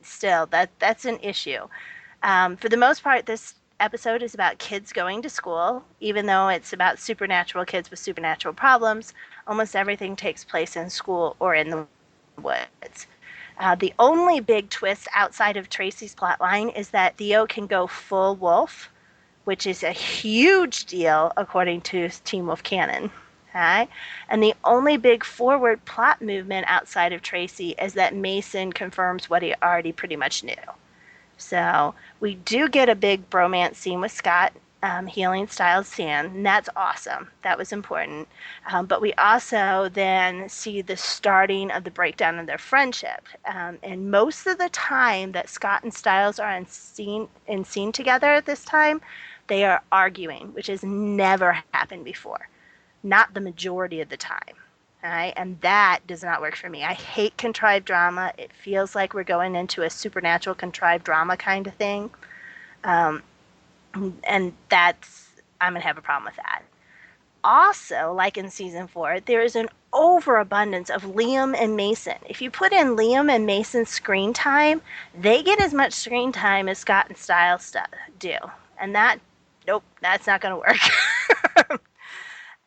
still, that's an issue. For the most part, this episode is about kids going to school, even though it's about supernatural kids with supernatural problems. Almost everything takes place in school or in the woods. The only big twist outside of Tracy's plotline is that Theo can go full wolf, which is a huge deal according to Teen Wolf canon. Okay? And the only big forward plot movement outside of Tracy is that Mason confirms what he already pretty much knew. So we do get a big bromance scene with Scott healing Styles' sand, and that's awesome. That was important. But we also then see the starting of the breakdown of their friendship. And most of the time that Scott and Styles are in scene together at this time, they are arguing, which has never happened before. Not the majority of the time. Right? And that does not work for me. I hate contrived drama. It feels like we're going into a supernatural contrived drama kind of thing. And I'm going to have a problem with that. Also, like in season 4, there is an overabundance of Liam and Mason. If you put in Liam and Mason's screen time, they get as much screen time as Scott and Styles do. And that's not going to work.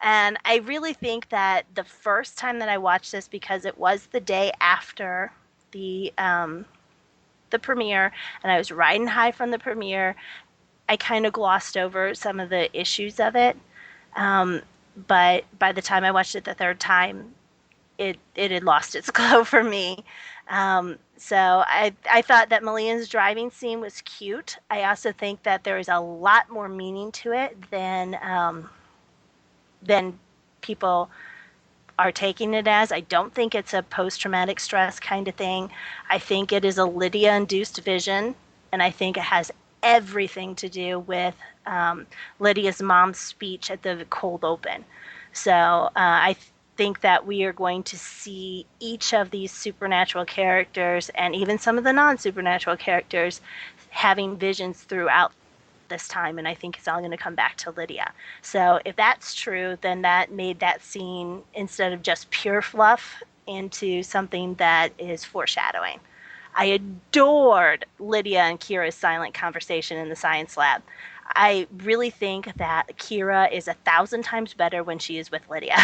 And I really think that the first time that I watched this, because it was the day after the premiere, and I was riding high from the premiere, I kind of glossed over some of the issues of it. But by the time I watched it the third time, it had lost its glow for me. So I thought that Malia's driving scene was cute. I also think that there is a lot more meaning to it than people are taking it as. I don't think it's a post-traumatic stress kind of thing. I think it is a Lydia-induced vision, and I think it has everything to do with Lydia's mom's speech at the cold open. So I think that we are going to see each of these supernatural characters, and even some of the non-supernatural characters, having visions throughout this time, and I think it's all going to come back to Lydia. So if that's true, then that made that scene, instead of just pure fluff, into something that is foreshadowing. I adored Lydia and Kira's silent conversation in the science lab. I really think that Kira is 1,000 times better when she is with Lydia.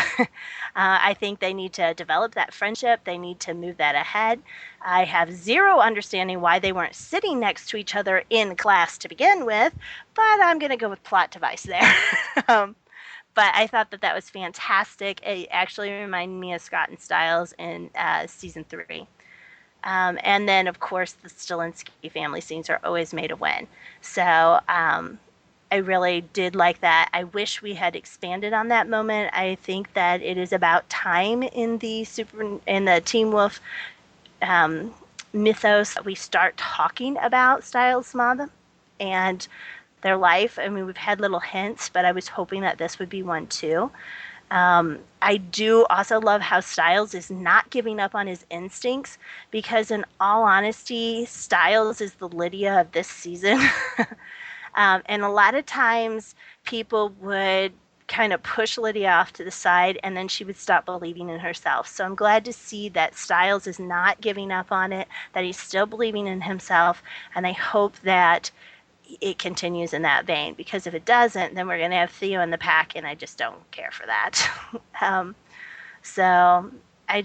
I think they need to develop that friendship. They need to move that ahead. I have zero understanding why they weren't sitting next to each other in class to begin with, but I'm going to go with plot device there. But I thought that was fantastic. It actually reminded me of Scott and Styles in season 3. And then, of course, the Stilinski family scenes are always made a win. So I really did like that. I wish we had expanded on that moment. I think that it is about time in the Teen Wolf mythos that we start talking about Styles' mom and their life. I mean, we've had little hints, but I was hoping that this would be one too. I do also love how Styles is not giving up on his instincts, because in all honesty, Styles is the Lydia of this season. And a lot of times people would kind of push Lydia off to the side, and then she would stop believing in herself. So I'm glad to see that Styles is not giving up on it, that he's still believing in himself, and I hope that it continues in that vein, because if it doesn't, then we're going to have Theo in the pack, and I just don't care for that. So I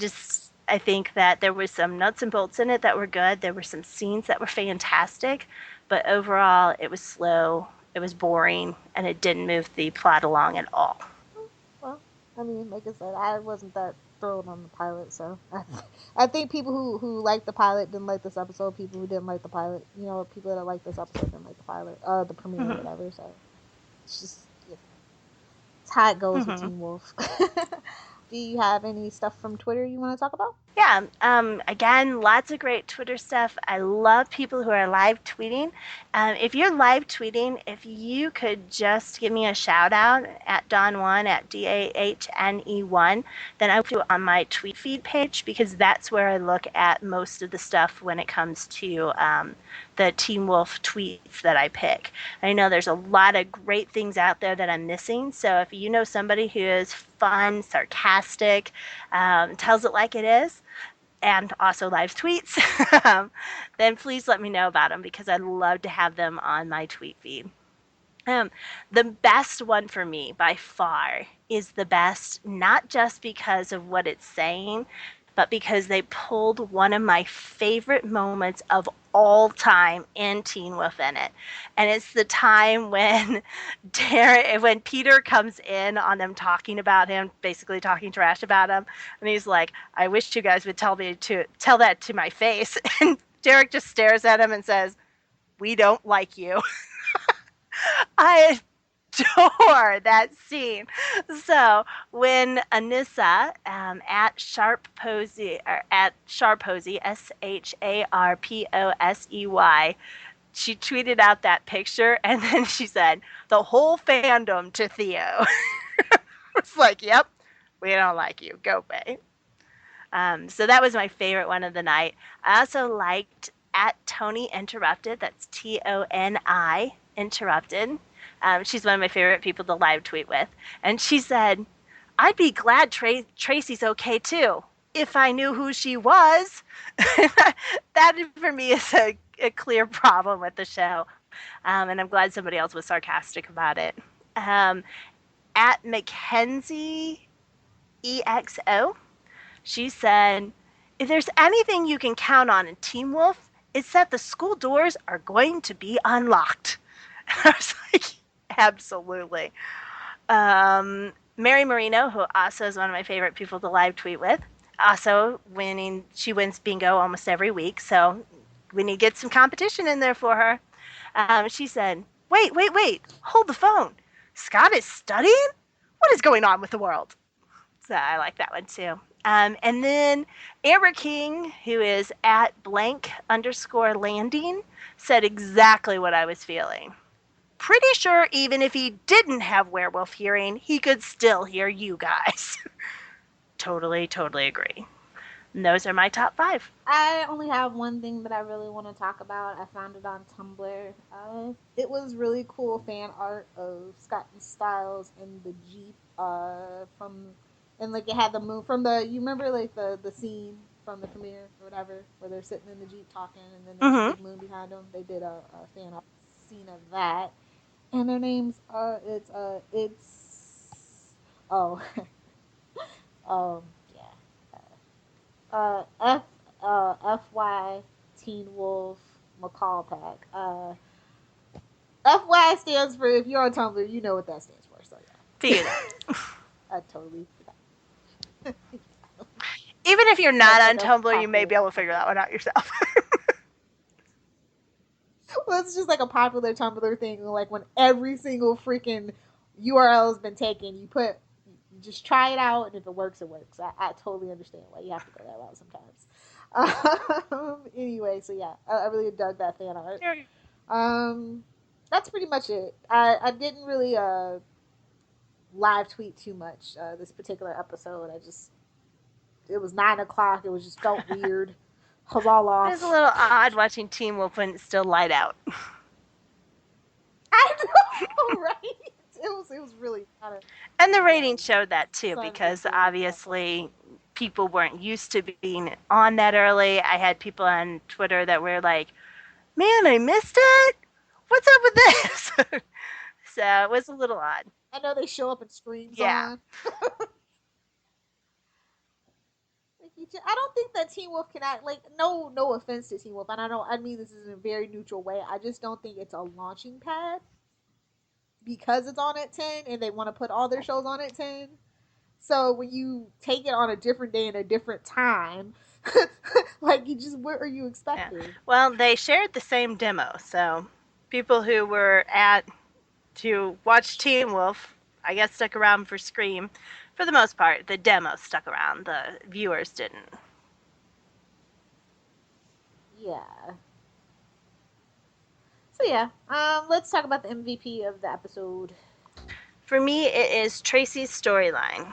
think that there was some nuts and bolts in it that were good. There were some scenes that were fantastic, but overall it was slow, it was boring, and it didn't move the plot along at all. Well, I mean, like I said, I wasn't that thrilled on the pilot, so I think people who liked the pilot didn't like this episode. People who didn't like the pilot, people that like this episode didn't like the pilot, the premiere or whatever. So it's just That's how it goes with Mm-hmm. Teen Wolf. Do you have any stuff from Twitter you want to talk about? Yeah, again, lots of great Twitter stuff. I love people who are live tweeting. If you're live tweeting, if you could just give me a shout out at Dawn1 at DAHNE1, then I will do it on my tweet feed page because that's where I look at most of the stuff when it comes to the Teen Wolf tweets that I pick. I know there's a lot of great things out there that I'm missing. So if you know somebody who is fun, sarcastic, tells it like it is, and also live tweets, then please let me know about them because I'd love to have them on my tweet feed. The best one for me by far is the best, not just because of what it's saying, but because they pulled one of my favorite moments of all time in Teen Wolf in it. And it's the time when when Peter comes in on them talking about him, basically talking trash about him, and he's like, I wish you guys would tell that to my face. And Derek just stares at him and says, we don't like you. I adore that scene. So when Anissa at Sharposey SHARPOSEY, she tweeted out that picture and then she said, the whole fandom to Theo. It's like, yep, we don't like you. Go away. So that was my favorite one of the night. I also liked at Tony Interrupted. That's TONI Interrupted. She's one of my favorite people to live tweet with. And she said, I'd be glad Tracy's okay too, if I knew who she was. That for me is a clear problem with the show. And I'm glad somebody else was sarcastic about it. At Mackenzie EXO, she said, if there's anything you can count on in Teen Wolf, it's that the school doors are going to be unlocked. I was like, absolutely. Mary Marino, who also is one of my favorite people to live tweet with, also she wins bingo almost every week, so we need to get some competition in there for her. She said, wait, hold the phone. Scott is studying? What is going on with the world? So I like that one too. And then Amber King, who is at _landing, said exactly what I was feeling. Pretty sure even if he didn't have werewolf hearing, he could still hear you guys. Totally agree. And those are my top 5. I only have one thing that I really want to talk about. I found it on Tumblr. It was really cool fan art of Scott and Styles in the Jeep and like it had the moon from you remember like the scene from the premiere or whatever where they're sitting in the Jeep talking and then there's a big moon behind them. They did a fan art scene of that. And their names are oh yeah FY Teen Wolf McCall Pack. FY stands for, if you're on Tumblr, you know what that stands for. So yeah. I totally forgot. Even if you're not on Tumblr, you may be able to figure that one out yourself. Well, it's just like a popular Tumblr thing. Like when every single freaking URL has been taken, you just try it out, and if it works, it works. I totally understand why you have to go that route sometimes. Anyway, so yeah, I really dug that fan art. That's pretty much it. I didn't really live tweet too much this particular episode. It was 9 o'clock. It was just felt weird. I was all off. It was a little odd watching Teen Wolf when it's still light out. I know, right? It was really kind of. And the ratings showed that too, because obviously people weren't used to being on that early. I had people on Twitter that were like, "Man, I missed it. What's up with this?" So it was a little odd. I know they show up in streams. Yeah. I don't think that Teen Wolf can act like no offense to Teen Wolf, and I mean this is in a very neutral way. I just don't think it's a launching pad because it's on at 10 and they want to put all their shows on at 10. So when you take it on a different day and a different time, like what are you expecting? Yeah. Well, they shared the same demo, so people who were to watch Teen Wolf, I guess stuck around for Scream. For the most part, the demo stuck around. The viewers didn't. Yeah. So yeah, let's talk about the MVP of the episode. For me, it is Tracy's storyline.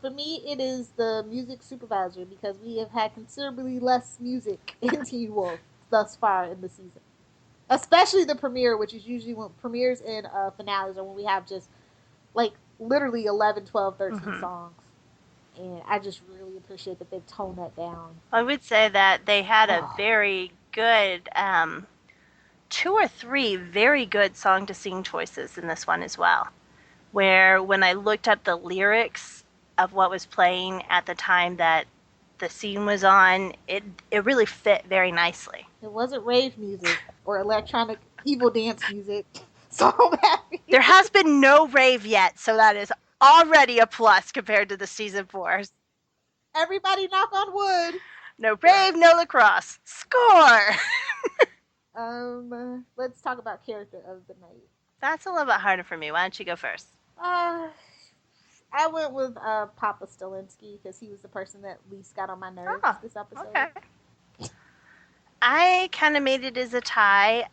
For me, it is the music supervisor because we have had considerably less music in Teen Wolf thus far in the season. Especially the premiere, which is usually when premieres and finales are when we have just like literally 11, 12, 13 songs. And I just really appreciate that they've toned that down. I would say that they had a very good 2 or 3 very good song to sing choices in this one as well. Where when I looked up the lyrics of what was playing at the time that the scene was on, it really fit very nicely. It wasn't rave music or electronic evil dance music, so I'm happy. There has been no rave yet, so that is already a plus compared to the season 4. Everybody knock on wood. No rave, no lacrosse. Score! Let's talk about character of the night. That's a little bit harder for me. Why don't you go first? I went with Papa Stalinsky because he was the person that least got on my nerves this episode. Okay. I kind of made it as a tie.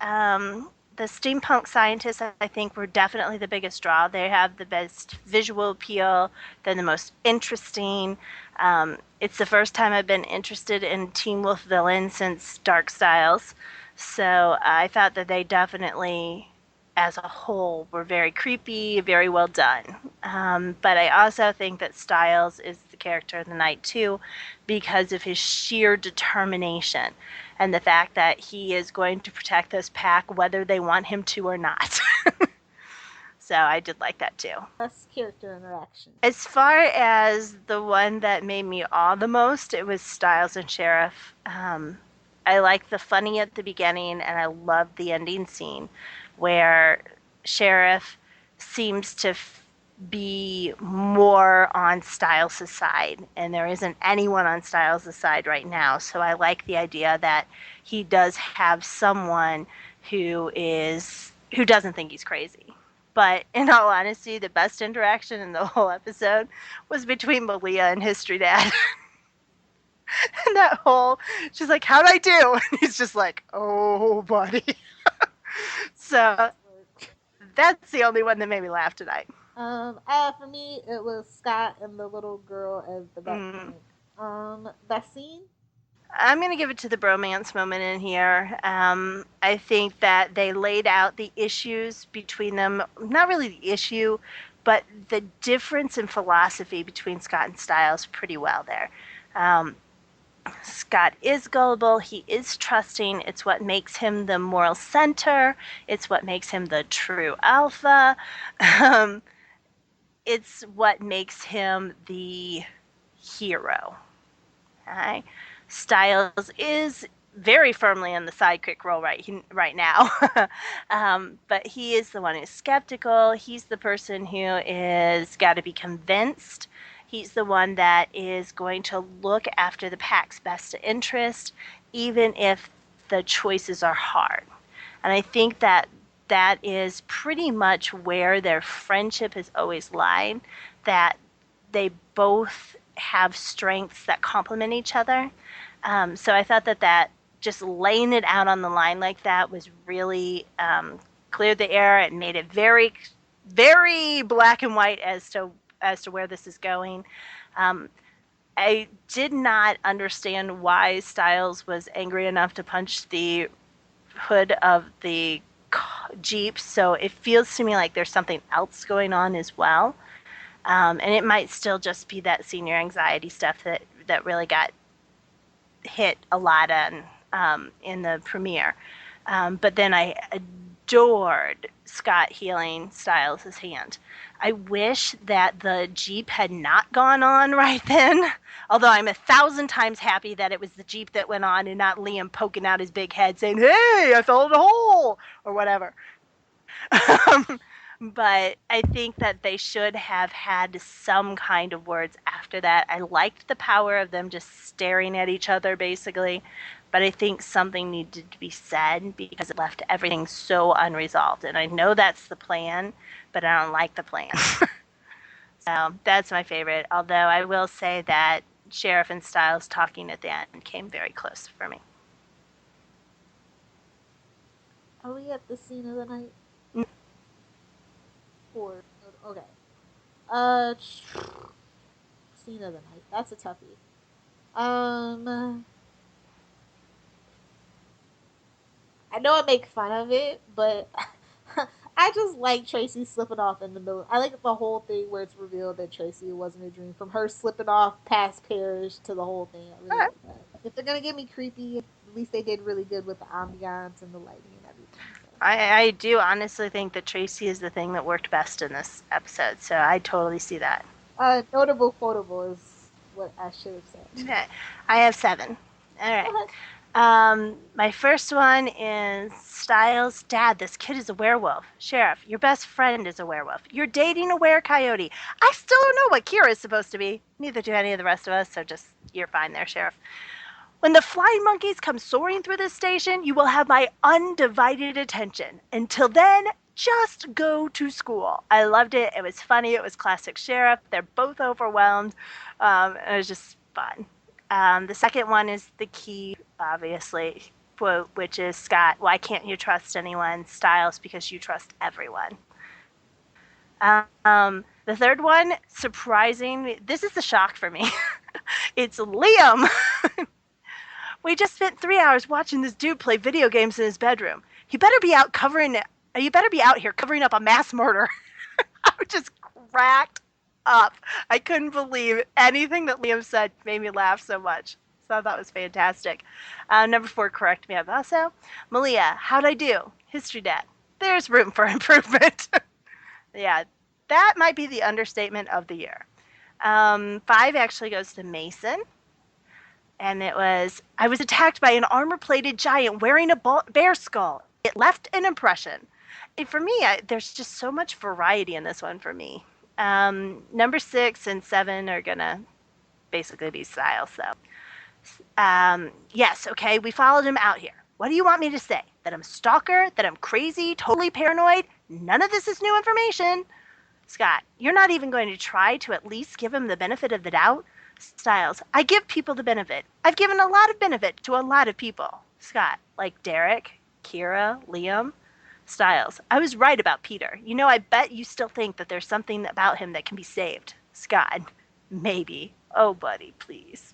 The steampunk scientists, I think, were definitely the biggest draw. They have the best visual appeal. They're the most interesting. It's the first time I've been interested in Teen Wolf villains since Dark Styles. So I thought that they definitely, as a whole, were very creepy, very well done. But I also think that Styles is the character of the night, too, because of his sheer determination and the fact that he is going to protect this pack whether they want him to or not. So I did like that, too. Best character interaction. As far as the one that made me awe the most, it was Styles and Sheriff. I liked the funny at the beginning, and I loved the ending scene where Sheriff seems to be more on Styles' side, and there isn't anyone on Styles' side right now. So I like the idea that he does have someone who doesn't think he's crazy. But in all honesty, the best interaction in the whole episode was between Malia and History Dad. And that whole, she's like, how'd I do? And he's just like, oh, buddy. So that's the only one that made me laugh tonight. For me, it was Scott and the little girl as the best friend. That scene? I'm going to give it to the bromance moment in here. I think that they laid out the issues between them. Not really the issue, but the difference in philosophy between Scott and Styles pretty well there. Scott is gullible. He is trusting. It's what makes him the moral center. It's what makes him the true alpha. It's what makes him the hero. Okay? Styles is very firmly in the sidekick role right now. But he is the one who's skeptical. He's the person who is got to be convinced. He's the one that is going to look after the pack's best interest, even if the choices are hard. And I think that is pretty much where their friendship has always lied, that they both have strengths that complement each other. So I thought that just laying it out on the line like that was really cleared the air and made it very, very black and white as to where this is going. I did not understand why Styles was angry enough to punch the hood of the Jeep, so it feels to me like there's something else going on as well. And it might still just be that senior anxiety stuff that really got hit a lot on in the premiere. But then I adored Scott healing Styles' hand. I wish that the Jeep had not gone on right then, although I'm 1,000 times happy that it was the Jeep that went on and not Liam poking out his big head saying, hey, I fell in a hole, or whatever. But I think that they should have had some kind of words after that. I liked the power of them just staring at each other, basically. but I think something needed to be said because it left everything so unresolved. And I know that's the plan, but I don't like the plan. So that's my favorite. Although I will say that Sheriff and Styles talking at the end came very close for me. Are we at the scene of the night? Mm. Or okay. Scene of the night. That's a toughie. I know I make fun of it, but I just like Tracy slipping off in the middle. I like the whole thing where it's revealed that Tracy wasn't a dream. From her slipping off past Parrish to the whole thing. I really like that. If they're gonna get me creepy, at least they did really good with the ambiance and the lighting and everything. So. I do honestly think that Tracy is the thing that worked best in this episode, so I totally see that. Notable quotable is what I should have said. Okay. I have 7. All right. My first one is Styles' dad. This kid is a werewolf. Sheriff, your best friend is a werewolf. You're dating a were-coyote. I still don't know what Kira is supposed to be. Neither do any of the rest of us, so just, you're fine there, Sheriff. When the flying monkeys come soaring through this station, you will have my undivided attention. Until then, just go to school. I loved it. It was funny. It was classic Sheriff. They're both overwhelmed. It was just fun. The second one is the key, obviously, quote, which is Scott, why can't you trust anyone? Styles, because you trust everyone. The third one, surprising, this is the shock for me. It's Liam. We just spent 3 hours watching this dude play video games in his bedroom. You better be out here covering up a mass murder. I was just cracked up. I couldn't believe anything that Liam said made me laugh so much. So that was fantastic. Number 4, correct me up also. Malia, how'd I do? History dad. There's room for improvement. Yeah, that might be the understatement of the year. 5 actually goes to Mason. And it was, I was attacked by an armor-plated giant wearing a bear skull. It left an impression. And for me, there's just so much variety in this one for me. Number 6 and 7 are going to basically be Styles, though. Yes, okay, we followed him out here. What do you want me to say? That I'm a stalker? That I'm crazy? Totally paranoid? None of this is new information. Scott, you're not even going to try to at least give him the benefit of the doubt? Styles, I give people the benefit. I've given a lot of benefit to a lot of people. Scott, like Derek, Kira, Liam. Styles, I was right about Peter. You know, I bet you still think that there's something about him that can be saved. Scott, maybe. Oh, buddy, please.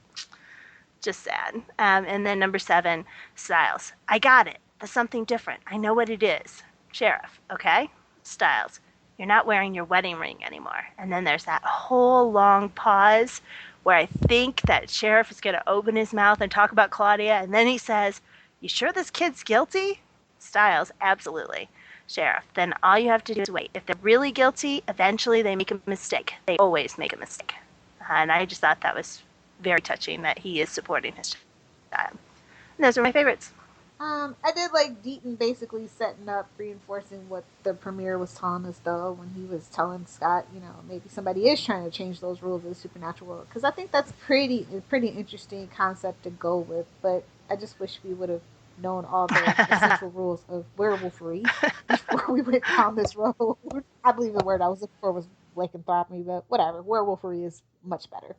Just sad. And then number 7, Styles, I got it. That's something different. I know what it is. Sheriff, okay? Styles, you're not wearing your wedding ring anymore. And then there's that whole long pause where I think that Sheriff is going to open his mouth and talk about Claudia, and then he says, you sure this kid's guilty? Styles, absolutely. Sheriff, then all you have to do is wait. If they're really guilty, eventually they make a mistake. They always make a mistake. And I just thought that was very touching that he is supporting his child. And those are my favorites. I did like Deaton basically setting up, reinforcing what the premiere was telling us, though, when he was telling Scott, you know, maybe somebody is trying to change those rules of the supernatural world. Because I think that's a pretty interesting concept to go with. But I just wish we would have known all the essential rules of werewolfery before we went down this road. I believe the word I was looking for was lycanthropy, but whatever. Werewolfery is much better.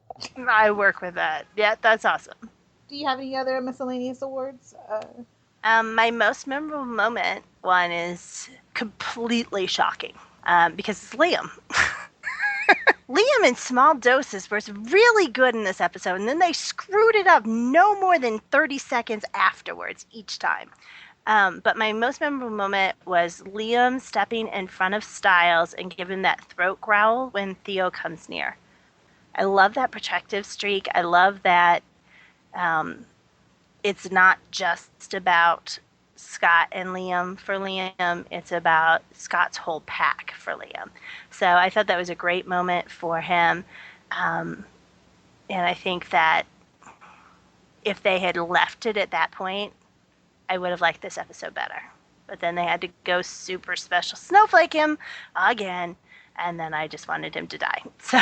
I work with that. Yeah, that's awesome. Do you have any other miscellaneous awards? My most memorable moment one is completely shocking because it's Liam. Liam in small doses was really good in this episode, and then they screwed it up no more than 30 seconds afterwards each time. But my most memorable moment was Liam stepping in front of Styles and giving that throat growl when Theo comes near. I love that protective streak. I love that it's not just about Scott and Liam for Liam. It's about Scott's whole pack for Liam. So I thought that was a great moment for him. And I think that if they had left it at that point, I would have liked this episode better. But then they had to go super special snowflake him again. And then I just wanted him to die. So,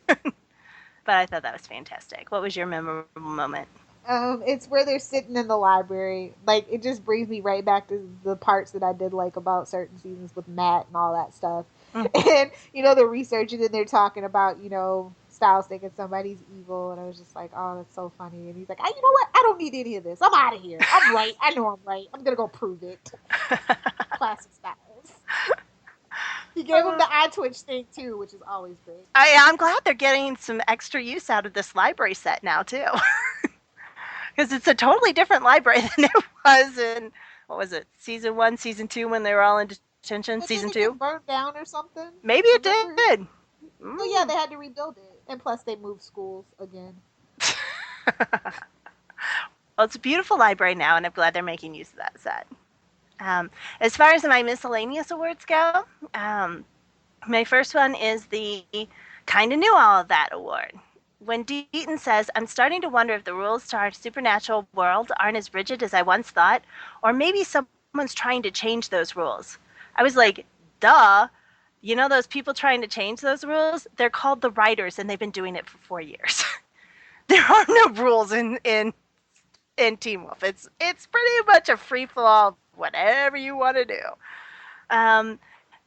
but I thought that was fantastic. What was your memorable moment? It's where they're sitting in the library. Like, it just brings me right back to the parts that I did like about certain seasons with Matt and all that stuff. And, they're researching and they're talking about, Styles thinking somebody's evil. And I was just like, oh, that's so funny. And he's like, you know what? I don't need any of this. I'm out of here. I'm right. I know I'm right. I'm going to go prove it. Classic Styles. He gave him the eye twitch thing, too, which is always great. I'm glad they're getting some extra use out of this library set now, too. Because it's a totally different library than it was in, what was it, season 1, season 2, when they were all in detention, but season did it 2? get burned down or something? Maybe it did. So yeah, they had to rebuild it. And plus they moved schools again. Well, it's a beautiful library now, and I'm glad they're making use of that set. As far as my miscellaneous awards go, my first one is the Kinda Knew All of That award. When Deaton says, I'm starting to wonder if the rules to our supernatural world aren't as rigid as I once thought, or maybe someone's trying to change those rules. I was like, duh. You know those people trying to change those rules? They're called the writers, and they've been doing it for 4 years. There are no rules in Teen Wolf. It's pretty much a free-for-all, whatever you want to do.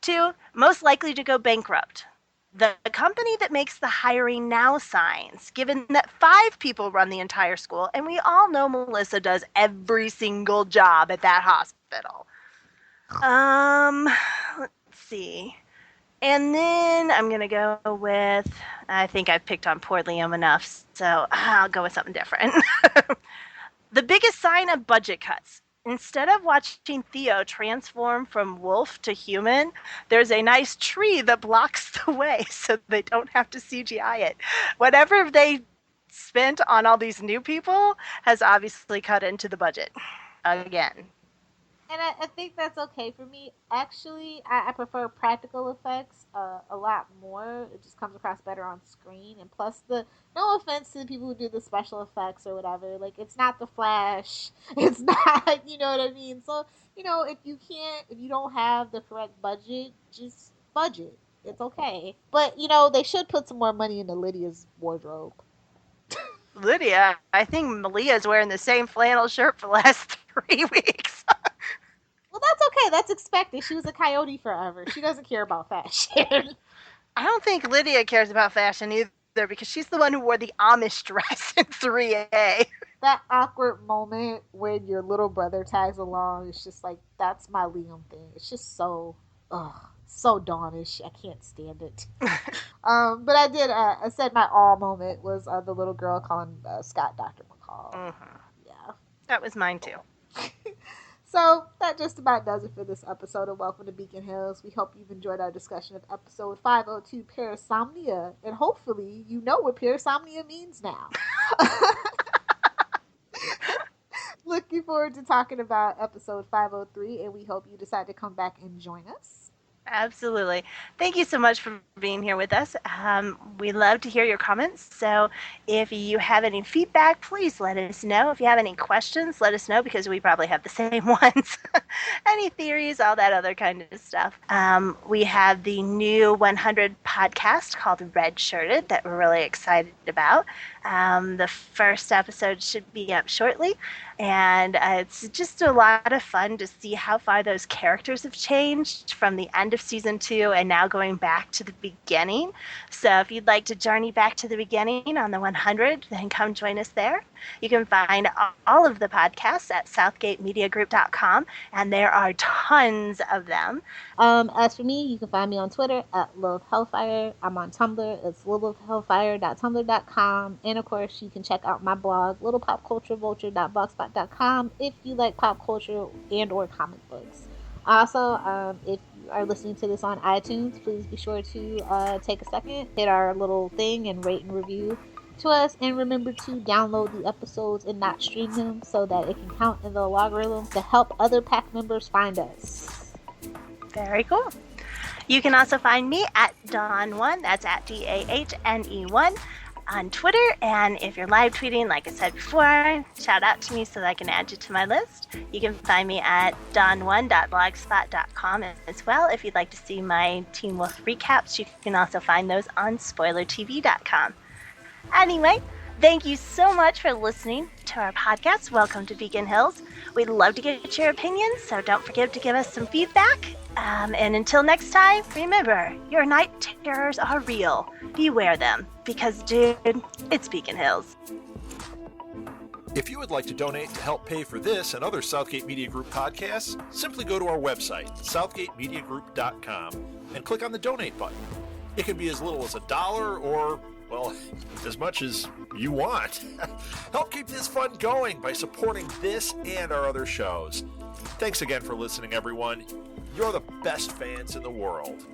2, most likely to go bankrupt. The company that makes the hiring now signs, given that 5 people run the entire school, and we all know Melissa does every single job at that hospital. Let's see. And then I'm going to go with, I think I've picked on poor Liam enough, so I'll go with something different. The biggest sign of budget cuts. Instead of watching Theo transform from wolf to human, there's a nice tree that blocks the way so they don't have to CGI it. Whatever they spent on all these new people has obviously cut into the budget again. And I think that's okay for me. Actually, I prefer practical effects a lot more. It just comes across better on screen. And plus, no offense to the people who do the special effects or whatever. Like, it's not the Flash. It's not, you know what I mean? So, if you don't have the correct budget, just budget. It's okay. But, they should put some more money into Lydia's wardrobe. Lydia? I think Malia's wearing the same flannel shirt for the last 3 weeks. Well, that's okay. That's expected. She was a coyote forever. She doesn't care about fashion. I don't think Lydia cares about fashion either, because she's the one who wore the Amish dress in 3A. That awkward moment when your little brother tags along, it's just like, that's my Liam thing. It's just so Dawnish. I can't stand it. But I said my all moment was the little girl calling Scott Dr. McCall. Mm-hmm. Yeah. That was mine too. So that just about does it for this episode of Welcome to Beacon Hills. We hope you've enjoyed our discussion of episode 502, Parasomnia. And hopefully you know what parasomnia means now. Looking forward to talking about episode 503, and we hope you decide to come back and join us. Absolutely. Thank you so much for being here with us. We love to hear your comments. So if you have any feedback, please let us know. If you have any questions, let us know, because we probably have the same ones. Any theories, all that other kind of stuff. We have the new 100 podcast called Red Shirted that we're really excited about. The first episode should be up shortly. And it's just a lot of fun to see how far those characters have changed from the end of season 2 and now going back to the beginning. So if you'd like to journey back to the beginning on the 100, then come join us there. You can find all of the podcasts at southgatemediagroup.com, and there are tons of them. As for me, you can find me on Twitter at Lilith Hellfire. I'm on Tumblr. It's lilithhellfire.tumblr.com. And of course, you can check out my blog, littlepopculturevulture.blogspot.com, if you like pop culture and or comic books. Also, if you are listening to this on iTunes, please be sure to take a second, hit our little thing, and rate and review to us. And remember to download the episodes and not stream them so that it can count in the logarithm to help other pack members find us. Very cool. You can also find me at Dawn1, that's at DAHNE1 on Twitter. And if you're live tweeting, like I said before, shout out to me so that I can add you to my list. You can find me at dawn1.blogspot.com as well. If you'd like to see my Teen Wolf recaps, you can also find those on spoilertv.com. Anyway, Thank you so much for listening to our podcast. Welcome to Beacon Hills. We'd love to get your opinions, so don't forget to give us some feedback. And until next time, remember, your night terrors are real. Beware them, because, dude, it's Beacon Hills. If you would like to donate to help pay for this and other Southgate Media Group podcasts, simply go to our website, southgatemediagroup.com, and click on the donate button. It can be as little as $1 or, well, as much as you want. Help keep this fun going by supporting this and our other shows. Thanks again for listening, everyone. You're the best fans in the world.